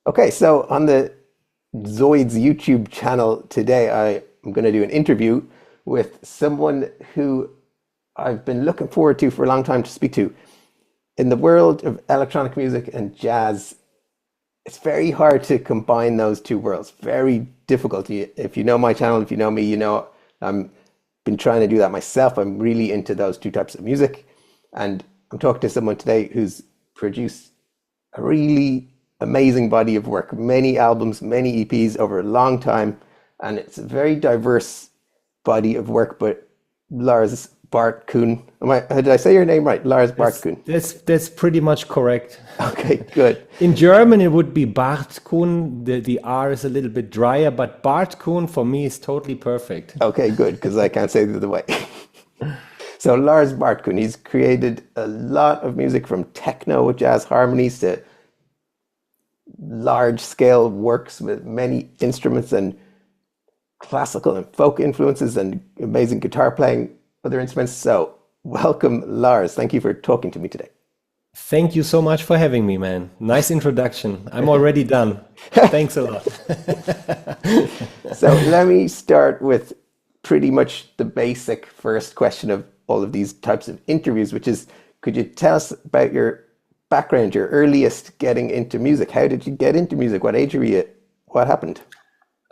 Okay, so on the ZOiD's YouTube channel today, I am going to do an interview with someone who I've been looking forward to for a long time to speak to. In the world of electronic music and jazz, it's very hard to combine those two worlds. Very difficult. If you know my channel, if you know me, you know I've been trying to do that myself. I'm really into those two types of music. And I'm talking to someone today who's produced a really amazing body of work, many albums, many EPs over a long time. And it's a very diverse body of work, but LARS BARTKUHN. Did I say your name right? LARS BARTKUHN. That's pretty much correct. Okay, good. In German, it would be BARTKUHN. The R is a little bit drier, but BARTKUHN for me is totally perfect. Okay, good, because I can't say it the other way. So LARS BARTKUHN, he's created a lot of music from techno with jazz harmonies to large-scale works with many instruments and classical and folk influences and amazing guitar playing, other instruments. So welcome, LARS. Thank you for talking to me today. Thank you so much for having me, man. Nice introduction. I'm already done. Thanks a lot. So let me start with pretty much the basic first question of all of these types of interviews, which is, could you tell us about your background, your earliest getting into music? How did you get into music? What age were you? What happened?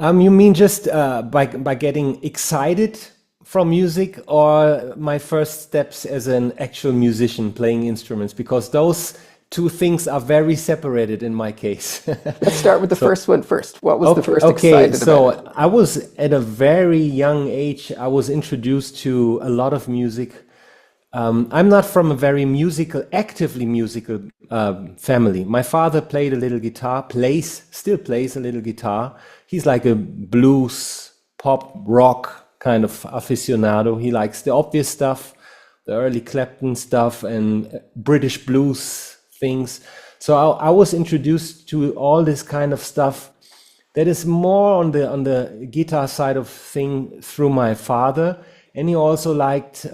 You mean just by getting excited from music, or my first steps as an actual musician playing instruments? Because those two things are very separated in my case. Let's start with the first one first. What was the first excited so about it? I was at a very young age, I was introduced to a lot of music. I'm not from a very actively musical family. My father played a little guitar, still plays a little guitar. He's like a blues, pop, rock kind of aficionado. He likes the obvious stuff, the early Clapton stuff and British blues things. So I was introduced to all this kind of stuff that is more on the guitar side of thing through my father. And he also liked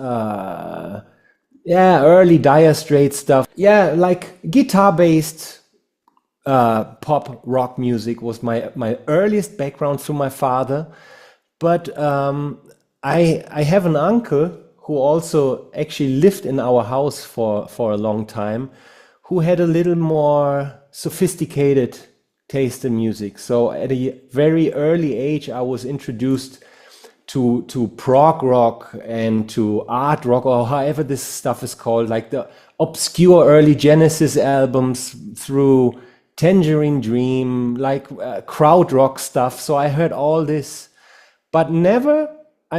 early Dire Straits stuff. Yeah, like guitar-based pop rock music was my earliest background through my father. But I have an uncle who also actually lived in our house for a long time, who had a little more sophisticated taste in music. So at a very early age, I was introduced to prog rock and to art rock, or however this stuff is called, like the obscure early Genesis albums, through Tangerine Dream, like crowd rock stuff. So I heard all this, but I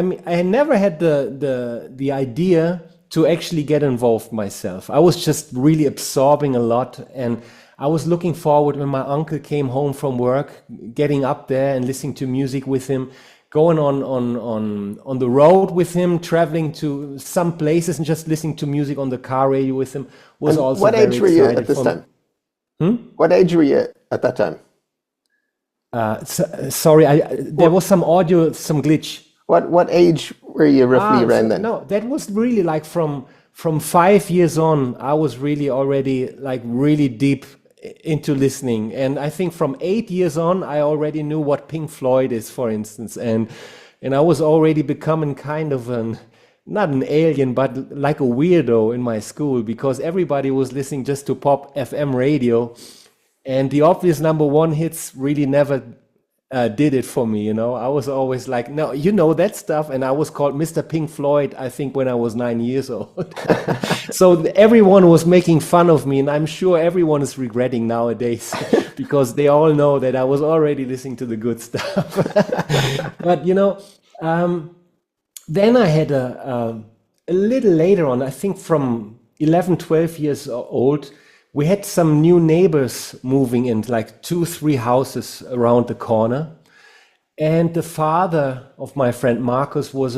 never had the idea to actually get involved myself. I was just really absorbing a lot, and I was looking forward when my uncle came home from work, getting up there and listening to music with him, going on the road with him, traveling to some places and just listening to music on the car radio with him was And also what very age were you exciting at this for me. time? What age were you at that time? Sorry, there was some audio, some glitch. What age were you roughly around then? No, that was really like from 5 years on, I was really already like really deep into listening. And I think from 8 years on, I already knew what Pink Floyd is, for instance. And I was already becoming kind of not an alien, but like a weirdo in my school, because everybody was listening just to pop FM radio. And the obvious number one hits really never did it for me, you know. I was always like, no, you know that stuff. And I was called Mr. Pink Floyd, I think, when I was 9 years old. So everyone was making fun of me, and I'm sure everyone is regretting nowadays because they all know that I was already listening to the good stuff. But, you know, then I had a little later on, I think from 11, 12 years old, we had some new neighbors moving in, like 2-3 houses around the corner. And the father of my friend Marcus was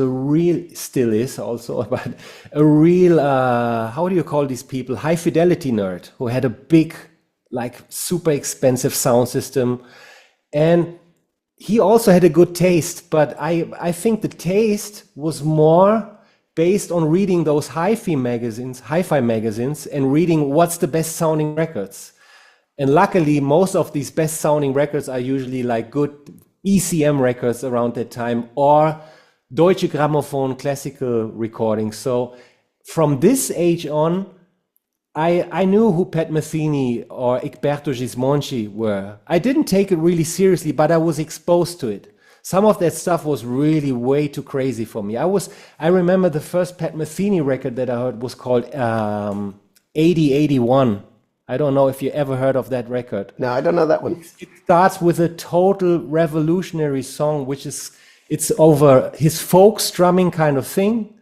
still is also, but a real, how do you call these people? High fidelity nerd who had a big, like super expensive sound system. And he also had a good taste, but I think the taste was more based on reading those hi-fi magazines and reading what's the best sounding records. And luckily, most of these best sounding records are usually like good ECM records around that time, or Deutsche Grammophon classical recordings. So from this age on, I knew who Pat Metheny or Egberto Gismonti were. I didn't take it really seriously, but I was exposed to it. Some of that stuff was really way too crazy for me. I remember the first Pat Metheny record that I heard was called 8081. I don't know if you ever heard of that record. No, I don't know that one. It starts with a total revolutionary song, it's over his folk strumming kind of thing,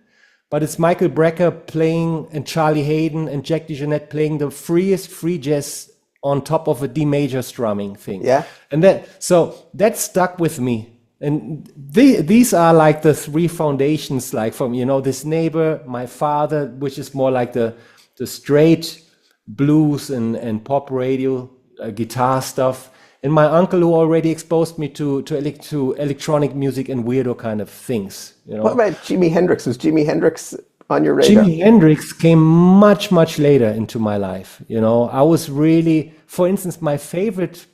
but it's Michael Brecker playing and Charlie Hayden and Jack DeJohnette playing the freest free jazz on top of a D major strumming thing. Yeah. And that stuck with me. And these are like the three foundations, like from, This Neighbor, My Father, which is more like the straight blues and pop radio, guitar stuff. And my uncle, who already exposed me to electronic music and weirdo kind of things. What about Jimi Hendrix? Was Jimi Hendrix on your radar? Jimi Hendrix came much, much later into my life. I was really, for instance, my favorite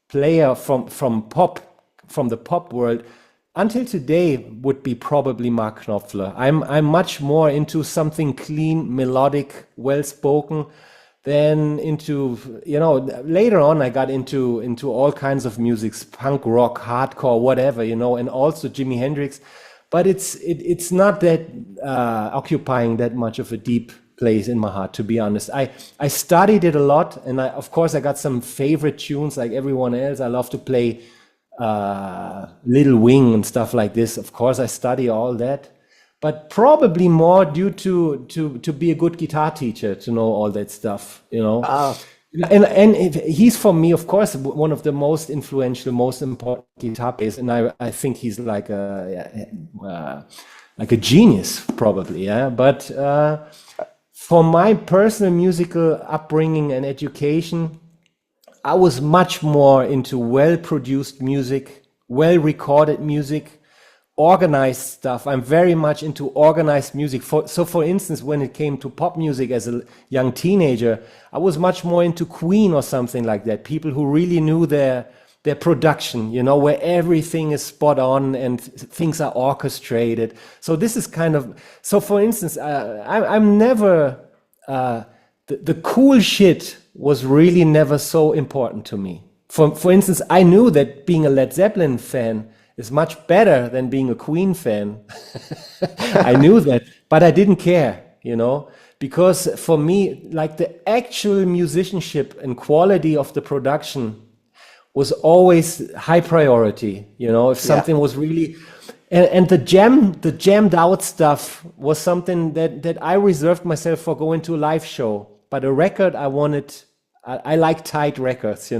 player from the pop world until today would be probably Mark Knopfler. I'm much more into something clean, melodic, well-spoken than into, later on I got into all kinds of musics, punk rock, hardcore, whatever, and also Jimi Hendrix. But it's not that occupying that much of a deep place in my heart, to be honest. I studied it a lot, and of course I got some favorite tunes like everyone else. I love to play Little Wing and stuff like this. Of course I study all that, but probably more due to be a good guitar teacher, to know all that stuff, And he's, for me, of course, one of the most influential, most important guitar players, and I think he's like a genius, probably, yeah. But for my personal musical upbringing and education, I was much more into well-produced music, well-recorded music, organized stuff. I'm very much into organized music. So for instance, when it came to pop music as a young teenager, I was much more into Queen or something like that. People who really knew their production, where everything is spot on and things are orchestrated. So this is kind of, so for instance, I'm never, the cool shit was really never so important to me. For instance, I knew that being a Led Zeppelin fan is much better than being a Queen fan. I knew that, but I didn't care, because for me, like the actual musicianship and quality of the production was always high priority, if something was really, and the jammed out stuff was something that I reserved myself for going to a live show. But a record, I like tight records,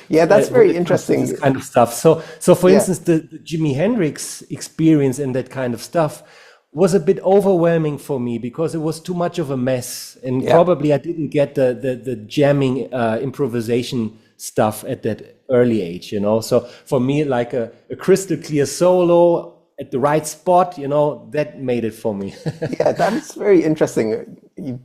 Yeah, that's very interesting. This kind of stuff. So for instance, the Jimi Hendrix experience and that kind of stuff was a bit overwhelming for me because it was too much of a mess, and probably I didn't get the jamming improvisation stuff at that early age, So for me, like a crystal clear solo at the right spot, that made it for me. Yeah, that is very interesting. You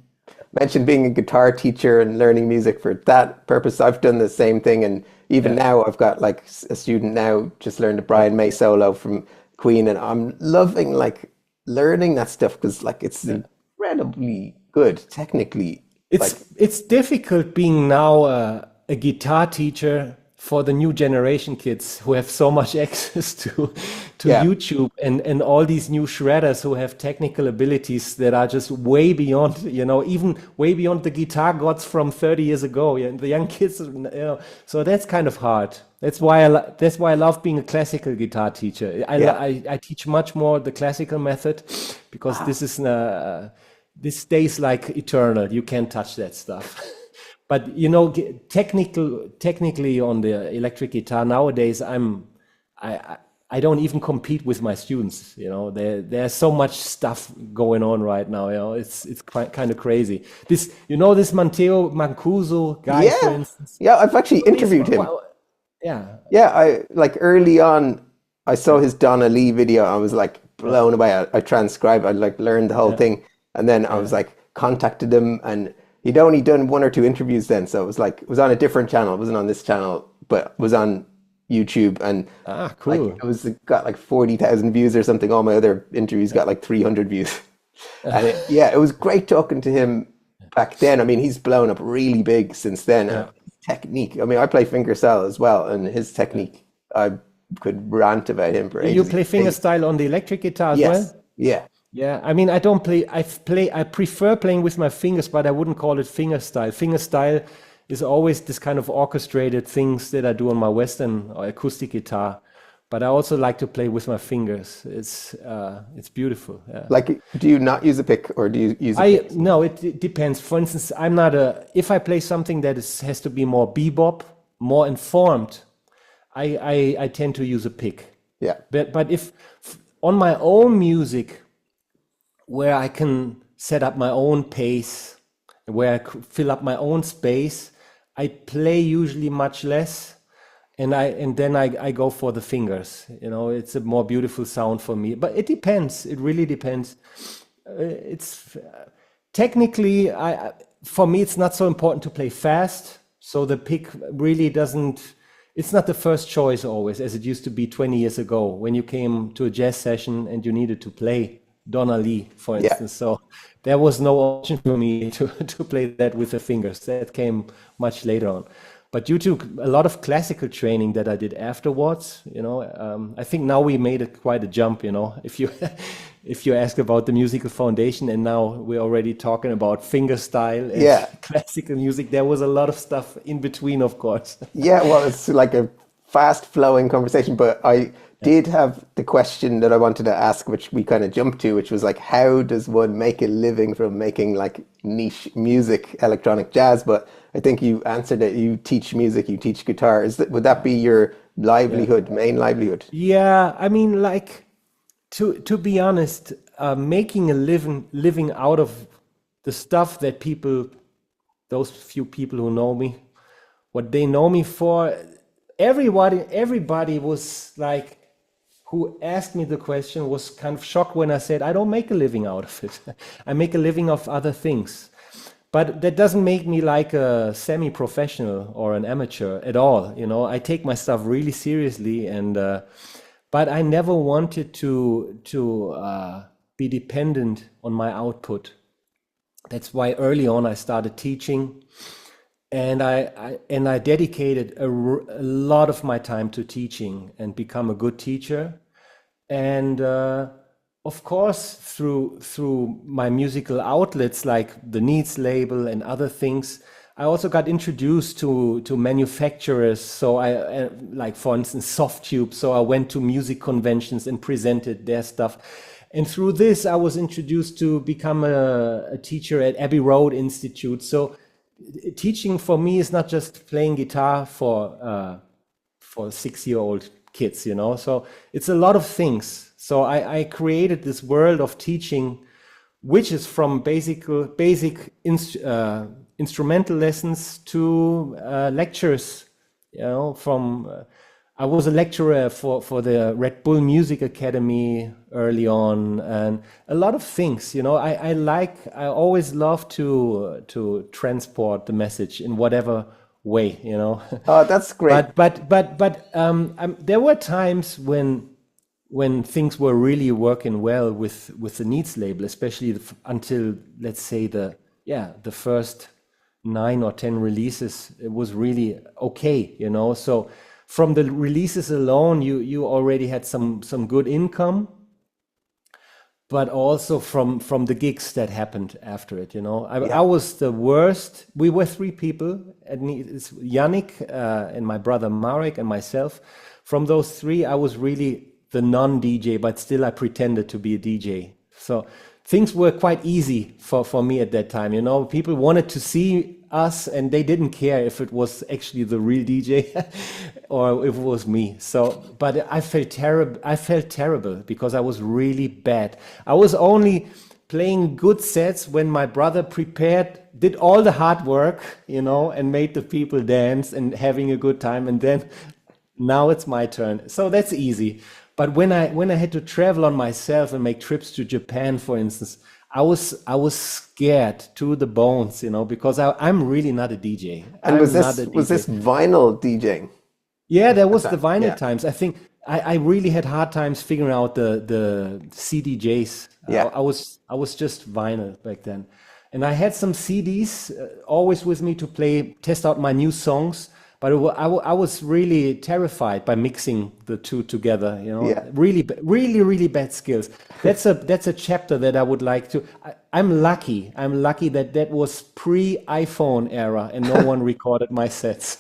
mentioned being a guitar teacher and learning music for that purpose. I've done the same thing, and even now I've got like a student now just learned a Brian May solo from Queen, and I'm loving like learning that stuff because like it's incredibly good technically. It's difficult being now a guitar teacher for the new generation kids who have so much access to YouTube and all these new shredders who have technical abilities that are just way beyond, even way beyond the guitar gods from 30 years ago. The young kids, so that's kind of hard. That's why I love being a classical guitar teacher. I teach much more the classical method because this stays like eternal. You can't touch that stuff. But technically on the electric guitar nowadays, I don't even compete with my students. There's so much stuff going on right now. It's quite kind of crazy. This Matteo Mancuso guy, for instance. Yeah, I've actually interviewed him. Yeah. Yeah, I like early on, I saw his Donna Lee video. I was like blown away. I transcribed, I like learned the whole thing. And then I was like contacted him, and he'd only done one or two interviews then. So it was like, it was on a different channel. It wasn't on this channel, but was on YouTube. And like, Cool. it got like 40,000 views or something. All my other interviews got like 300 views. And it was great talking to him back then. I mean, he's blown up really big since then. Technique. I mean, I play fingerstyle as well, and his technique, I could rant about him for ages. You play fingerstyle on the electric guitar as well? Yeah. Yeah, I mean, I don't play. I prefer playing with my fingers, but I wouldn't call it fingerstyle. Fingerstyle is always this kind of orchestrated things that I do on my Western or acoustic guitar. But I also like to play with my fingers. It's beautiful. Yeah. Like, do you not use a pick, or do you use a pick? No, it depends. For instance, I'm not if I play something that has to be more bebop, more informed, I tend to use a pick. Yeah. But if on my own music, where I can set up my own pace, where I fill up my own space, I play usually much less, and then I go for the fingers. You know, it's a more beautiful sound for me. But it depends. It really depends. It's technically, for me, it's not so important to play fast. So the pick really doesn't. It's not the first choice always, as it used to be 20 years ago when you came to a jazz session and you needed to play Donna Lee, for instance. So there was no option for me to play that with the fingers. That came much later on. But due to a lot of classical training that I did afterwards, you know, I think now we made it quite a jump, you know, if you ask about the musical foundation, and now we're already talking about fingerstyle and classical music. There was a lot of stuff in between, of course. Yeah, well, it's like a fast flowing conversation, but I did have the question that I wanted to ask, which we kind of jumped to, which was like, how does one make a living from making like niche music, electronic jazz? But I think you answered it. You teach music, you teach guitar. Would that be your livelihood, main livelihood? Yeah, I mean, like, to be honest, making a living out of the stuff that people, those few people who know me, what they know me for, everybody was like, who asked me the question was kind of shocked when I said, I don't make a living out of it. I make a living of other things. But that doesn't make me like a semi-professional or an amateur at all. You know, I take my stuff really seriously, and but I never wanted to be dependent on my output. That's why early on I started teaching, and I dedicated a lot of my time to teaching and become a good teacher. And of course, through my musical outlets like the Needs label and other things, I also got introduced to manufacturers. So I like, for instance, Softtube. So I went to music conventions and presented their stuff. And through this, I was introduced to become a teacher at Abbey Road Institute. So teaching for me is not just playing guitar for 6-year-old kids, you know. So it's a lot of things. So I created this world of teaching, which is from basic instrumental lessons to lectures. You know, from I was a lecturer for the Red Bull Music Academy early on, and a lot of things. You know, I always love to transport the message in whatever way. You know. Oh, that's great. But there were times when things were really working well with the Needs label, especially until, let's say, the first 9 or 10 releases, it was really okay, you know. So from the releases alone, you already had some good income, but also from the gigs that happened after it, you know. I was the worst. We were 3 people, it's Yannick and my brother Marek and myself. From those 3, I was really the non-DJ, but still I pretended to be a DJ. So things were quite easy for me at that time. You know, people wanted to see us and they didn't care if it was actually the real DJ or if it was me. So, but I felt terrible because I was really bad. I was only playing good sets when my brother did all the hard work, you know, and made the people dance and having a good time. And then now it's my turn. So that's easy. But when I had to travel on myself and make trips to Japan, for instance, I was scared to the bones, because I'm really not a DJ. And I'm not a was this DJ. vinyl DJing Yeah, there at was the that? vinyl Yeah. times. I think I really had hard times figuring out the CDJs. Yeah. I was just vinyl back then, and I had some CDs always with me to test out my new songs. But I was really terrified by mixing the two together. Yeah. Really, really, really bad skills. That's a chapter that I would like to. I'm lucky. I'm lucky that was pre-iPhone era and no one recorded my sets.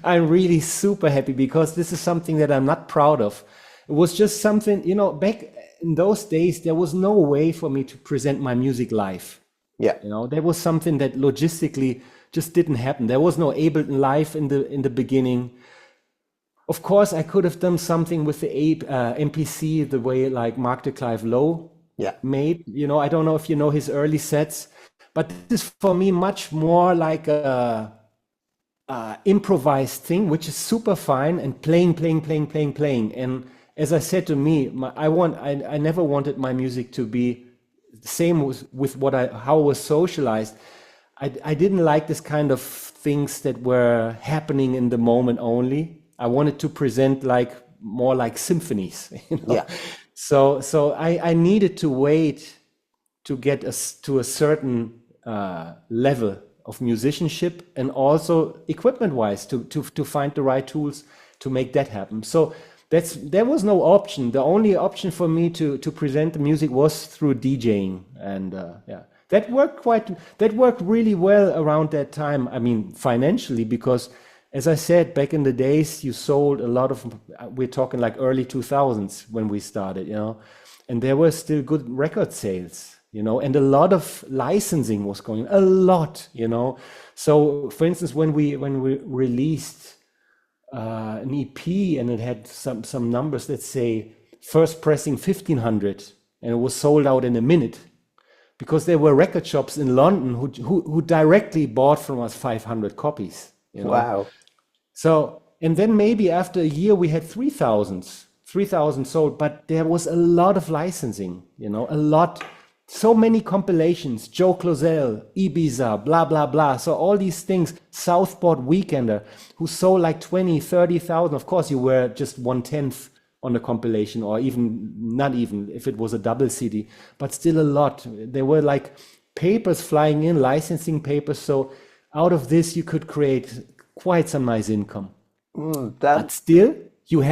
I'm really super happy because this is something that I'm not proud of. It was just something, back in those days, there was no way for me to present my music live. Yeah. There was something that logistically just didn't happen. There was no Ableton Live in the beginning. Of course, I could have done something with the MPC the way like Mark de Clive Lowe Yeah. made. I don't know if you know his early sets, but this is for me much more like a improvised thing, which is super fine and playing. And as I said to me, I never wanted my music to be the same with how it was socialized. I didn't like this kind of things that were happening in the moment only. I wanted to present more like symphonies. Yeah. So I needed to wait to get to a certain level of musicianship and also equipment-wise to find the right tools to make that happen. So there was no option. The only option for me to present the music was through DJing, and yeah. That worked really well around that time. I mean, financially, because as I said, back in the days, you sold a lot of, we're talking like early 2000s when we started, and there were still good record sales, and a lot of licensing was going, a lot, So for instance, when we released an EP and it had some numbers, let's say first pressing 1500 and it was sold out in a minute, because there were record shops in London who directly bought from us 500 copies. Wow. So, and then maybe after a year we had 3,000 sold, but there was a lot of licensing, a lot, so many compilations, Joe Closell, Ibiza, blah, blah, blah. So all these things, Southport Weekender, who sold like 20, 30,000. Of course, you were just 1/10 on the compilation, or even not even if it was a double CD, but still a lot. There were like papers flying in, licensing papers. So out of this, you could create quite some nice income. But still, you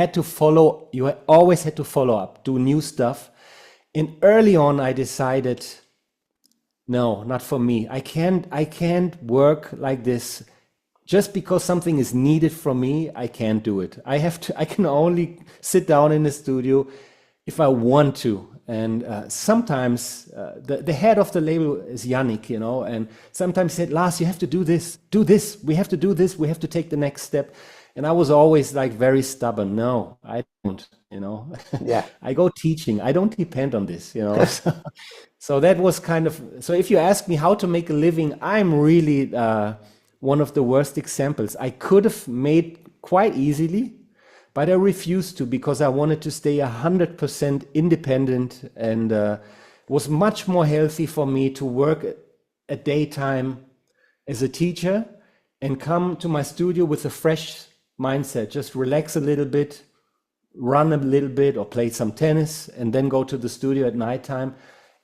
always had to follow up, do new stuff. And early on, I decided, no, not for me. I can't work like this. Just because something is needed from me, I can't do it. I can only sit down in the studio if I want to. And sometimes the head of the label is Yannick, and sometimes he said, Lars, you have to do this, we have to do this, we have to take the next step. And I was always like very stubborn. No, I don't, Yeah. I go teaching. I don't depend on this, So that was so if you ask me how to make a living, I'm really one of the worst examples. I could have made quite easily, but I refused to because I wanted to stay 100% independent, and it was much more healthy for me to work a daytime as a teacher and come to my studio with a fresh mindset, just relax a little bit, run a little bit or play some tennis, and then go to the studio at nighttime.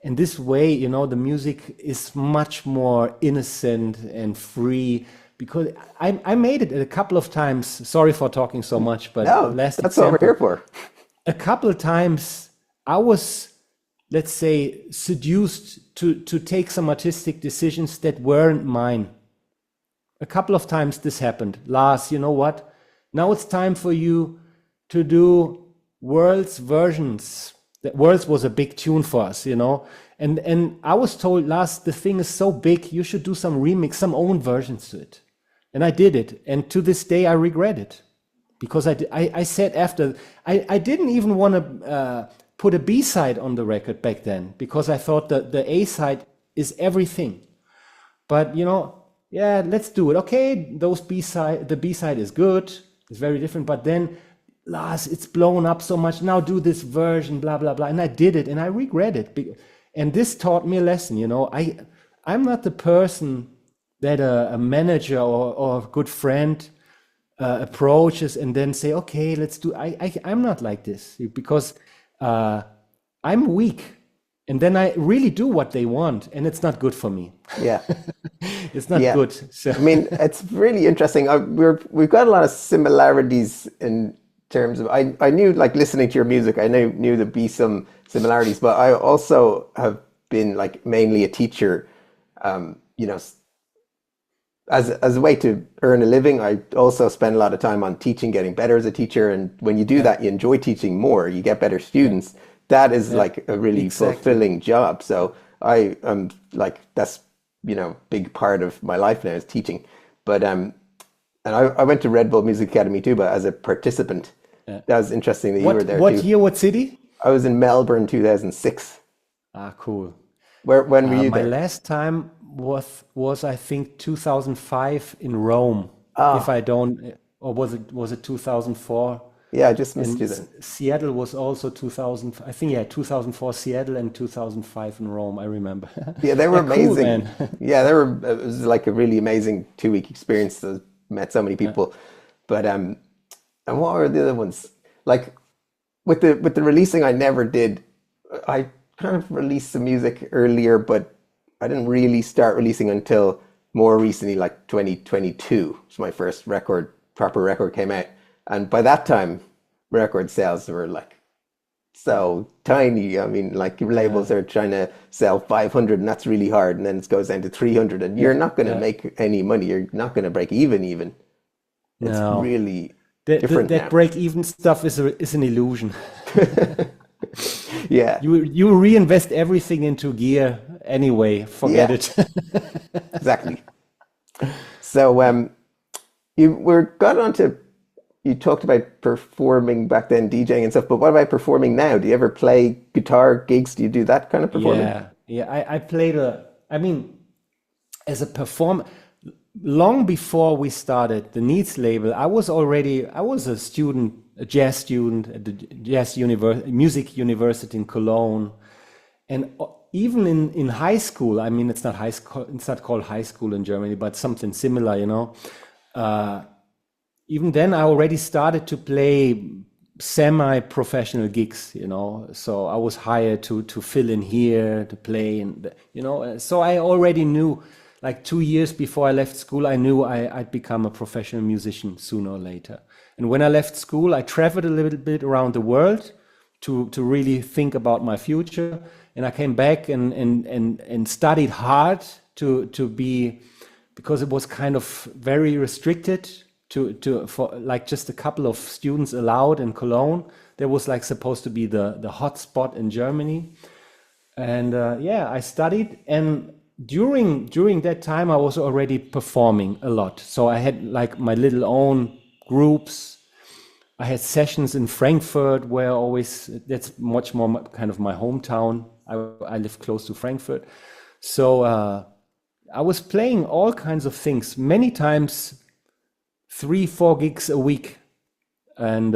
And this way, the music is much more innocent and free, because I made it a couple of times. Sorry for talking so much, but No, last that's what we're here for. a couple of times I was, let's say, seduced to take some artistic decisions that weren't mine. A couple of times this happened. Lars, you know what? Now it's time for you to do World's versions. Worlds was a big tune for us, and I was told, Lars, the thing is so big, you should do some remix, some own versions to it. And I did it. And to this day, I regret it, because I said after, I didn't even want to put a B-side on the record back then, because I thought that the A-side is everything. But, yeah, let's do it. Okay, the B-side is good. It's very different. But then Lars, it's blown up so much. Now do this version, blah, blah, blah. And I did it and I regret it. And this taught me a lesson, you know. I'm not the person that a manager or a good friend approaches and then say, okay, let's do. I'm not like this because I'm weak. And then I really do what they want, and it's not good for me. Yeah. It's not good. So. I mean, it's really interesting. We've got a lot of similarities in terms of, I knew, like, listening to your music, I knew there'd be some similarities, but I also have been, like, mainly a teacher, you know, as a way to earn a living. I also spend a lot of time on teaching, getting better as a teacher. And when you do that, you enjoy teaching more, you get better students. That is like a really fulfilling job. So I'm like, that's, you know, big part of my life now is teaching. But and I went to Red Bull Music Academy too, but as a participant. That was interesting that you were there too. What year, what city? I was in Melbourne 2006. Ah, cool. When were you there? My last time was I think 2005 in Rome. If I don't, or was it 2004? Yeah, I just missed you then. Seattle was also 2000. I think 2004 Seattle and 2005 in Rome. I remember. Yeah, they were amazing. Cool, yeah, it was like a really amazing 2-week experience. I met so many people. But and what were the other ones? Like with the releasing, I never did. I kind of released some music earlier, but I didn't really start releasing until more recently, like 2022. So my first proper record came out. And by that time, record sales were like so tiny. I mean, like labels are trying to sell 500 and that's really hard. And then it goes down to 300 and you're not going to make any money. You're not going to break even. It's really different that now. break even stuff is an illusion. Yeah. You reinvest everything into gear anyway. Forget it. Exactly. So you talked about performing back then, DJing and stuff, but what about performing now? Do you ever play guitar gigs? Do you do that kind of performing? I played as a performer. Long before we started the Needs label, I was a student, a jazz student at the Music University in Cologne. And even in high school, I mean, it's not called high school in Germany, but something similar, you know. Even then, I already started to play semi-professional gigs, you know. So I was hired to fill in here, to play, and you know. So I already knew, like 2 years before I left school, I knew I'd become a professional musician sooner or later. And when I left school, I traveled a little bit around the world to really think about my future. And I came back and studied hard to be, because it was kind of very restricted. For like just a couple of students allowed in Cologne. There was like supposed to be the hot spot in Germany. And I studied, and during that time I was already performing a lot. So I had like my little own groups. I had sessions in Frankfurt where that's much more kind of my hometown. I live close to Frankfurt. So I was playing all kinds of things, many times 3-4 gigs a week, and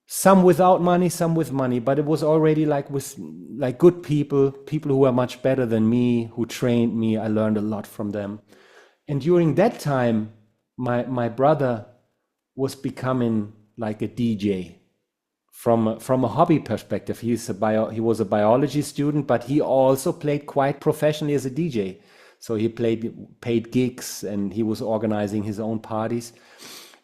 some without money, some with money, but it was already like with like good people who were much better than me, who trained me. I learned a lot from them. And during that time, my brother was becoming like a DJ from a hobby perspective. He was a biology student, but he also played quite professionally as a DJ. So he paid gigs, and he was organizing his own parties,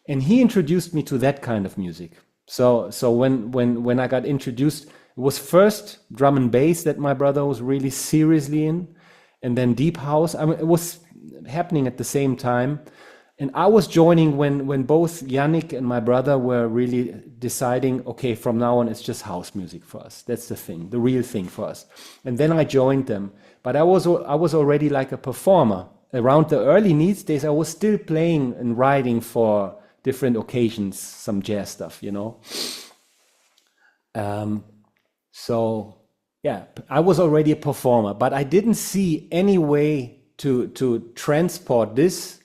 and he introduced me to that kind of music. So when I got introduced, it was first drum and bass that my brother was really seriously in, and then deep house. I mean, it was happening at the same time, and I was joining when both Yannick and my brother were really deciding, okay, from now on it's just house music for us. That's the real thing for us. And then I joined them. But I was already like a performer. Around the early Needs days, I was still playing and writing for different occasions, some jazz stuff, you know. So yeah, I was already a performer, but I didn't see any way to transport this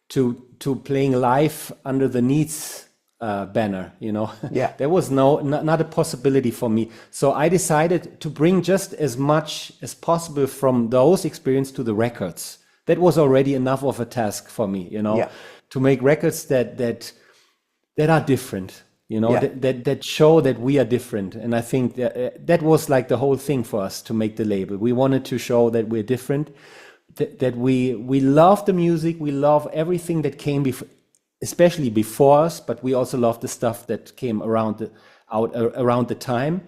to playing live under the Needs banner, you know. Yeah. There was not a possibility for me. So I decided to bring just as much as possible from those experience to the records. That was already enough of a task for me, you know, Yeah. to make records that are different, you know, Yeah. that show that we are different. And I think that was like the whole thing for us to make the label. We wanted to show that we're different, that we love the music, we love everything that came before, especially before us, but we also love the stuff that came around the time.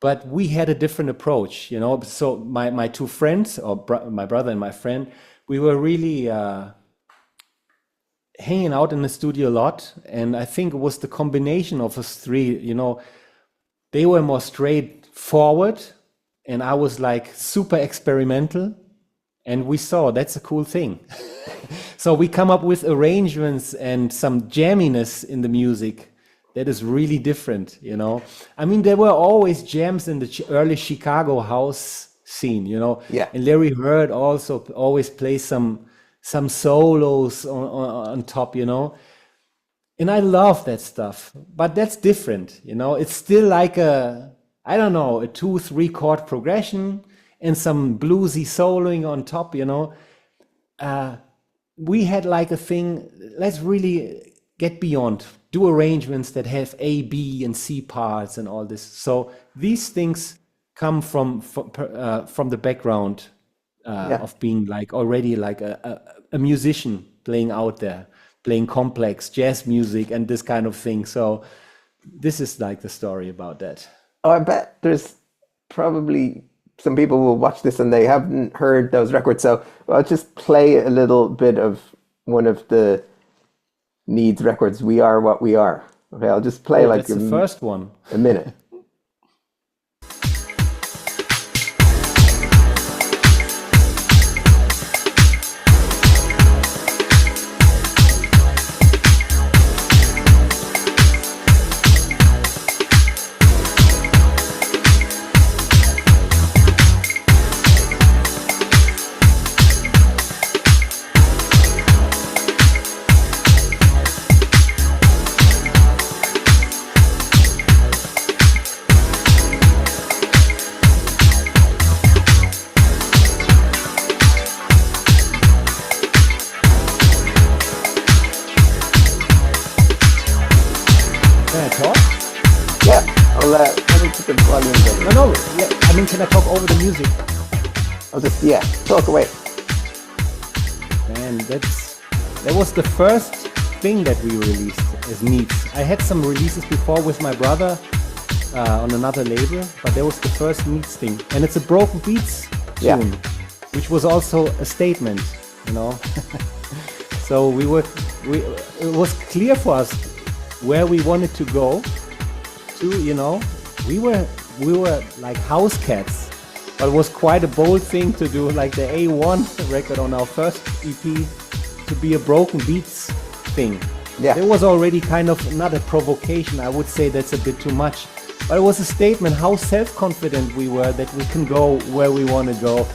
But we had a different approach, you know. So my two friends, or my brother and my friend, we were really hanging out in the studio a lot. And I think it was the combination of us three, you know. They were more straightforward, and I was like super experimental. And we saw that's a cool thing. So we come up with arrangements and some jamminess in the music that is really different, you know. I mean, there were always jams in the early Chicago house scene, you know. Yeah. And Larry Heard also always plays some solos on top, you know. And I love that stuff, but that's different, you know. It's still like a 2-3 chord progression and some bluesy soloing on top, you know. We had like a thing, let's really get beyond, do arrangements that have A, B, and C parts and all this. So these things come from the background of being like already like a musician playing out there, playing complex jazz music and this kind of thing. So this is like the story about that. Oh, I bet there's probably some people will watch this and they haven't heard those records. So I'll just play a little bit of one of the Needs records, We Are What We Are. Okay, I'll just play like that's the first one. A minute. Can I talk over the music? I'll just, talk away. Man, that was the first thing that we released as Needs. I had some releases before with my brother on another label, but that was the first Needs thing. And it's a Broken Beats tune, which was also a statement, you know. So it was clear for us where we wanted to go to, you know. We were like house cats, but it was quite a bold thing to do, like the A1 record on our first EP, to be a Broken Beats thing. Yeah. It was already kind of not a provocation, I would say that's a bit too much, but it was a statement how self-confident we were that we can go where we want to go.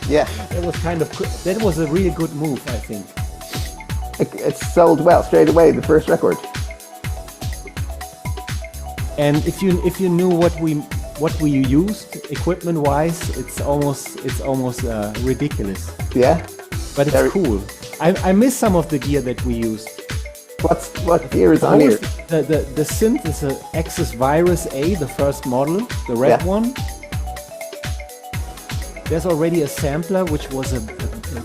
Yeah. That was a really good move, I think. It sold well straight away, the first record. And if you knew what we used equipment wise, it's almost ridiculous. Yeah, but it's cool. I miss some of the gear that we used. What gear is on here? The synth is a Axis Virus A, the first model, the red one. There's already a sampler which was a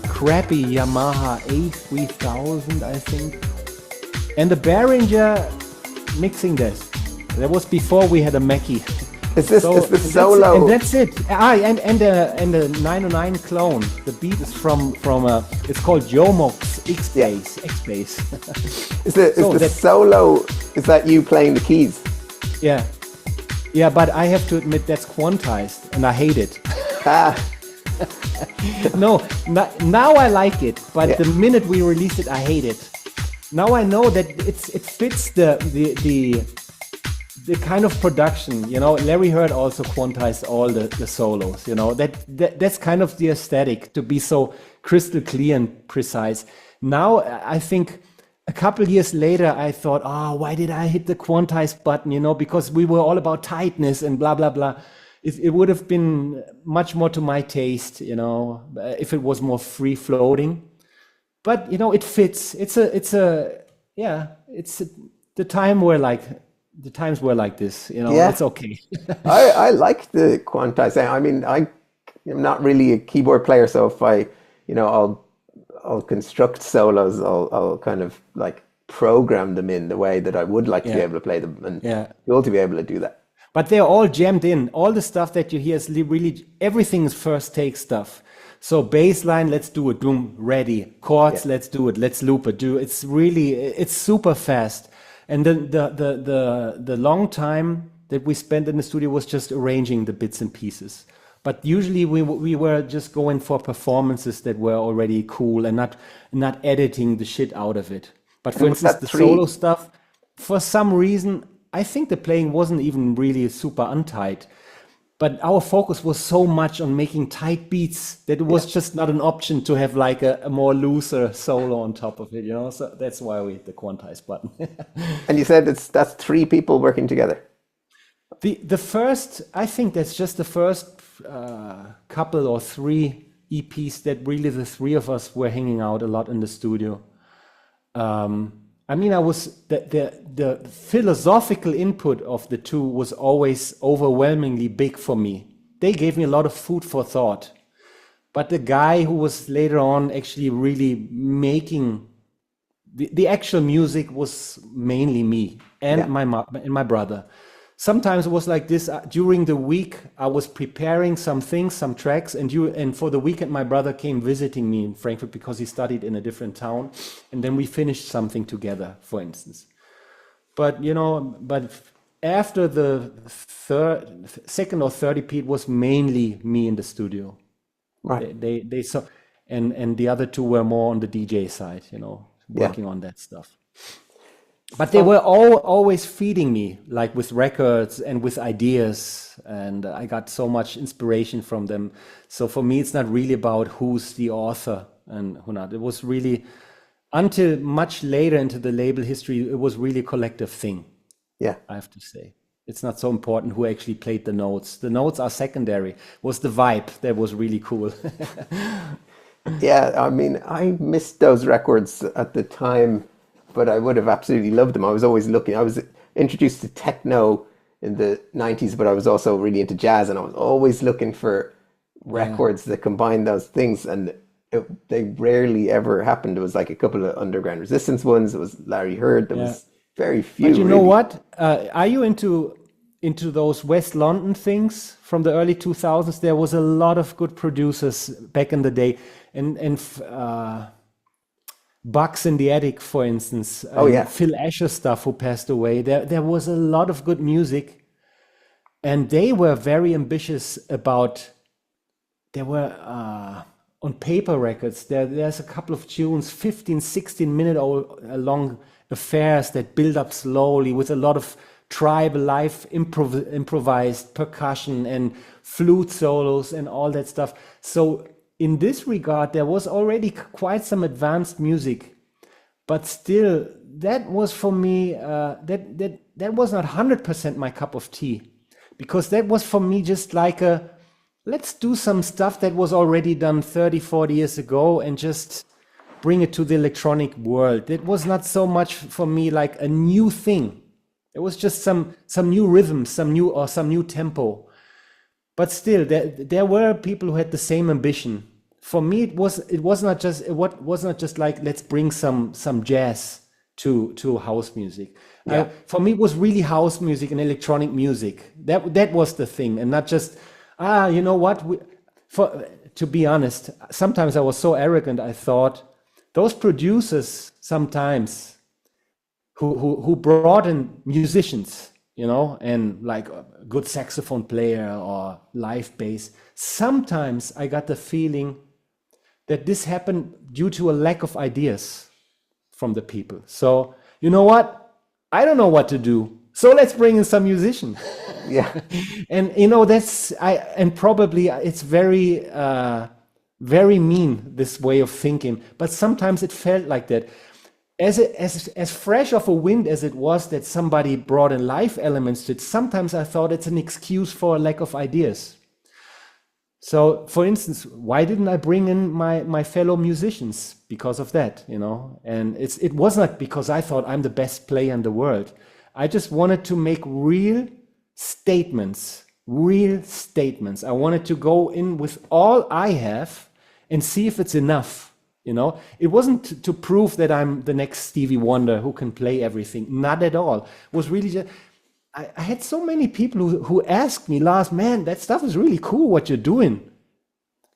crappy Yamaha A3000, I think, and the Behringer mixing desk. That was before we had a Mackie. Is this solo? And that's it. And the 909 clone. The beat is from it's called Yomox X-Bass. Is the solo? Is that you playing the keys? Yeah. But I have to admit that's quantized, and I hate it. No, now I like it, but the minute we release it, I hate it. Now I know that it fits the kind of production, you know. Larry Heard also quantized all the solos, you know. That's kind of the aesthetic, to be so crystal clear and precise. Now I think a couple years later, I thought, oh, why did I hit the quantize button? You know, because we were all about tightness and blah, blah, blah. It would have been much more to my taste, you know, if it was more free floating. But, you know, it fits. The times were like this, you know, Yeah. it's okay. I like the quantizing. I mean, I'm not really a keyboard player, so if I'll construct solos, I'll kind of like program them in the way that I would like to be Yeah. able to play them, and Yeah. cool to be able to do that. But they're all jammed in. All the stuff that you hear is really, everything is first take stuff. So bass line, let's do it, boom, ready. Chords, Yeah. let's do it, let's loop it. It's super fast. And then the long time that we spent in the studio was just arranging the bits and pieces. But usually we were just going for performances that were already cool and not editing the shit out of it. But for And was instance, that the three? solo stuff, for some reason, I think the playing wasn't even really super untight. But our focus was so much on making tight beats that it was just not an option to have like a more looser solo on top of it, you know? So that's why we hit the quantize button. And you said that's three people working together. The first, I think that's just the first couple or three EPs that really the three of us were hanging out a lot in the studio. I mean, the philosophical input of the two was always overwhelmingly big for me. They gave me a lot of food for thought. But the guy who was later on actually really making the actual music was mainly me and Yeah. my brother. Sometimes it was like this. During the week, I was preparing some things, some tracks, and for the weekend, my brother came visiting me in Frankfurt because he studied in a different town, and then we finished something together, for instance. But you know, after the second or third EP, it was mainly me in the studio. Right. They saw, and the other two were more on the DJ side, you know, working on that stuff. But they were always feeding me, like with records and with ideas, and I got so much inspiration from them. So for me, it's not really about who's the author and who not. It was really, until much later into the label history, it was really a collective thing, Yeah. I have to say. It's not so important who actually played the notes. The notes are secondary. It was the vibe that was really cool. Yeah. I mean, I missed those records at the time, but I would have absolutely loved them. I was always looking. I was introduced to techno in the 90s, but I was also really into jazz, and I was always looking for records that combine those things, and they rarely ever happened. There was like a couple of Underground Resistance ones. It was Larry Heard. There was very few. But you know really. what? Are you into those West London things from the early 2000s? There was a lot of good producers back in the day, and Bucks in the Attic, for instance. Oh yeah. Phil Asher stuff, who passed away. There was a lot of good music, and they were very ambitious about. There were on paper records. There's a couple of tunes, 15, 16-minute long affairs that build up slowly with a lot of tribal live improvised percussion and flute solos and all that stuff. So in this regard, there was already quite some advanced music, but still, that was for me, that was not 100% my cup of tea, because that was for me just like let's do some stuff that was already done 30, 40 years ago and just bring it to the electronic world. It was not so much for me like a new thing. It was just some new rhythm, some new tempo. But still, there were people who had the same ambition. For me, it was not just like let's bring some jazz to house music. Yeah. For me, it was really house music and electronic music. That was the thing, and not just you know what? To be honest, sometimes I was so arrogant. I thought those producers sometimes who brought in musicians, you know, and like a good saxophone player or live bass. Sometimes I got the feeling that this happened due to a lack of ideas from the people. So, you know what? I don't know what to do. So let's bring in some musician. Yeah. And you know, and probably it's very, very mean, this way of thinking, but sometimes it felt like that. as fresh of a wind as it was that somebody brought in live elements to it, sometimes I thought it's an excuse for a lack of ideas. So, for instance, why didn't I bring in my fellow musicians? Because of that, you know. And it was not because I thought I'm the best player in the world. I just wanted to make real statements. I wanted to go in with all I have and see if it's enough, you know. It wasn't to prove that I'm the next Stevie Wonder who can play everything. Not at all. It was really just... I had so many people who asked me, Lars, man, that stuff is really cool, what you're doing.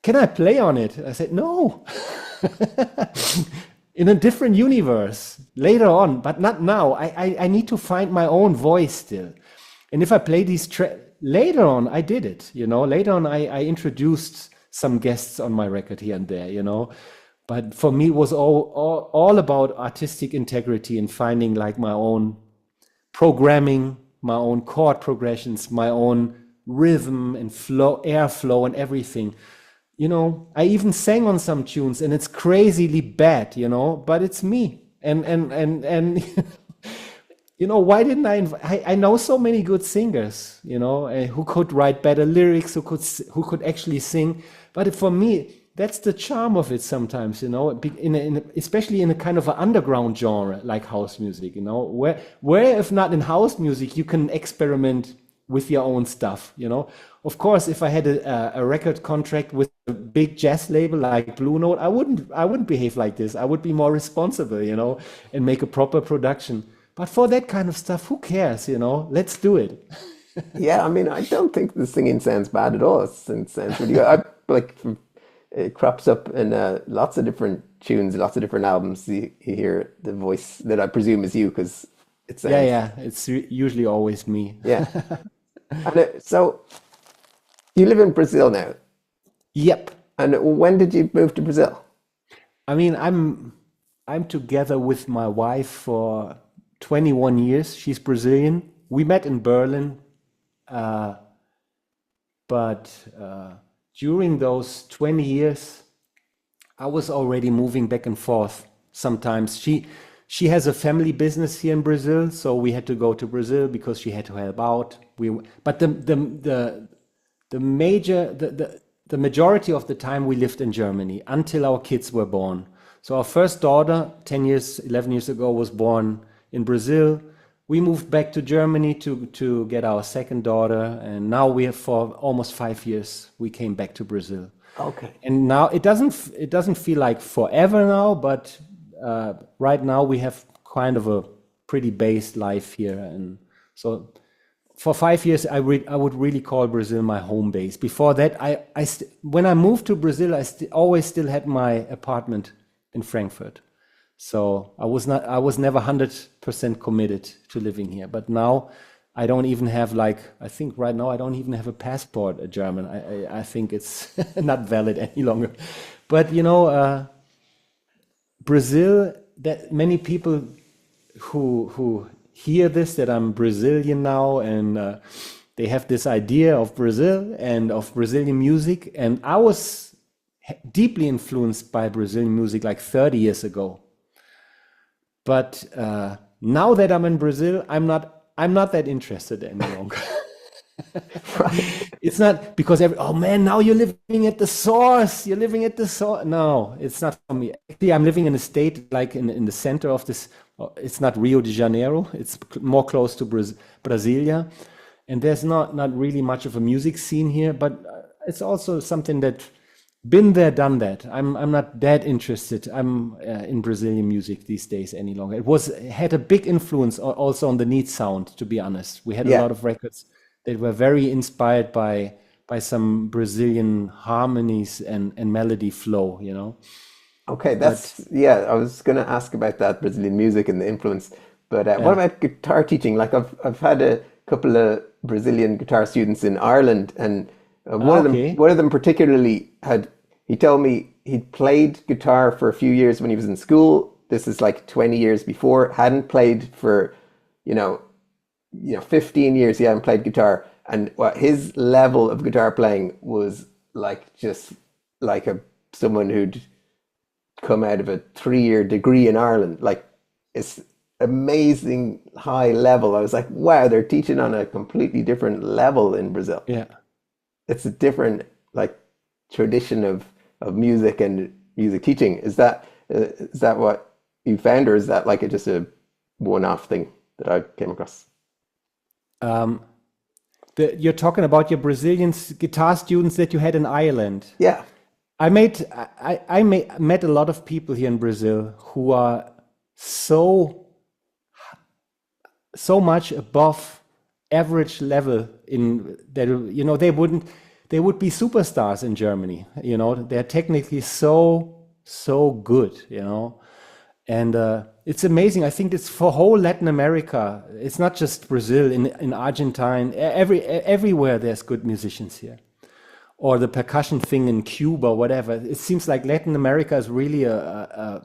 Can I play on it? I said, no. In a different universe, later on, but not now. I need to find my own voice still. And if I play these later on, I did it, you know. Later on, I introduced some guests on my record here and there, you know. But for me, it was all about artistic integrity and finding like my own programming, my own chord progressions, my own rhythm and flow, airflow and everything. You know, I even sang on some tunes and it's crazily bad, you know, but it's me. And you know, why didn't I know so many good singers, you know, who could write better lyrics, who could actually sing. But for me, that's the charm of it sometimes, you know, especially in a kind of an underground genre like house music, you know, where if not in house music, you can experiment with your own stuff, you know. Of course, if I had a record contract with a big jazz label like Blue Note, I wouldn't behave like this. I would be more responsible, you know, and make a proper production. But for that kind of stuff, who cares, you know? Let's do it. Yeah, I mean, I don't think the singing sounds bad at all. It sounds really good. It crops up in lots of different tunes, lots of different albums. You hear the voice that I presume is you because it sounds... Yeah, it's usually always me. Yeah. And so you live in Brazil now. Yep. And when did you move to Brazil? I mean, I'm together with my wife for 21 years. She's Brazilian. We met in Berlin, but during those 20 years, I was already moving back and forth sometimes. She has a family business here in Brazil, so we had to go to Brazil because she had to help out. But the majority of the time we lived in Germany until our kids were born. So our first daughter, 11 years ago, was born in Brazil. We moved back to Germany to get our second daughter, and now for almost 5 years we came back to Brazil. Okay. And now it doesn't feel like forever now, but right now we have kind of a pretty based life here, and so for 5 years I would really call Brazil my home base. Before that, when I moved to Brazil, I always still had my apartment in Frankfurt. So I was never 100% committed to living here. But now I don't even have I think right now I don't even have a passport, a German. I think it's not valid any longer. But you know, Brazil, that many people who hear this, that I'm Brazilian now, and they have this idea of Brazil and of Brazilian music. And I was deeply influenced by Brazilian music like 30 years ago. But now that I'm in Brazil, I'm not that interested any longer. Right. It's not because oh man, now you're living at the source. You're living at the source. No, it's not for me. Actually, I'm living in a state like in the center of this. It's not Rio de Janeiro. It's more close to Brasilia, and there's not really much of a music scene here. But it's also something that been there, done that. I'm not that interested. I'm in Brazilian music these days any longer. It had a big influence also on the Need sound, to be honest. We had a lot of records that were very inspired by some Brazilian harmonies and melody flow, you know. Okay, I was going to ask about that Brazilian music and the influence. But what about guitar teaching? Like I've had a couple of Brazilian guitar students in Ireland, and one of them particularly he told me he'd played guitar for a few years when he was in school. This is like 20 years before. Hadn't played for, 15 years. He hadn't played guitar, and his level of guitar playing was like just like someone who'd come out of a 3-year degree in Ireland. Like it's amazing high level. I was like, wow, they're teaching on a completely different level in Brazil. Yeah. It's a different like tradition of music and music teaching. Is that what you found, or is that like just a one-off thing that I came across? Um, you're talking about your Brazilian guitar students that you had in Ireland. Yeah, Met a lot of people here in Brazil who are so much above average level in that, you know, they would be superstars in Germany. You know, they're technically so good, you know. And it's amazing. I think it's for whole Latin America. It's not just Brazil. In Argentina, everywhere there's good musicians here. Or the percussion thing in Cuba, whatever. It seems like Latin America is really a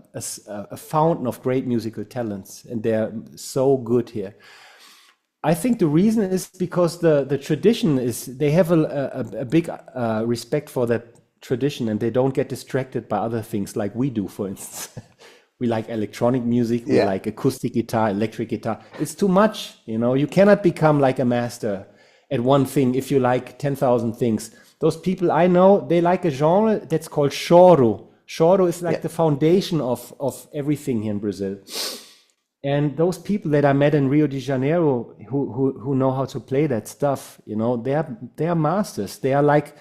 fountain of great musical talents, and they're so good here. I think the reason is because the tradition is, they have a big respect for that tradition, and they don't get distracted by other things like we do, for instance. We like electronic music, we like acoustic guitar, electric guitar. It's too much, you know. You cannot become like a master at one thing if you like 10,000 things. Those people I know, they like a genre that's called choro. Choro is like the foundation of everything here in Brazil. And those people that I met in Rio de Janeiro who know how to play that stuff, you know, they are masters. They are like,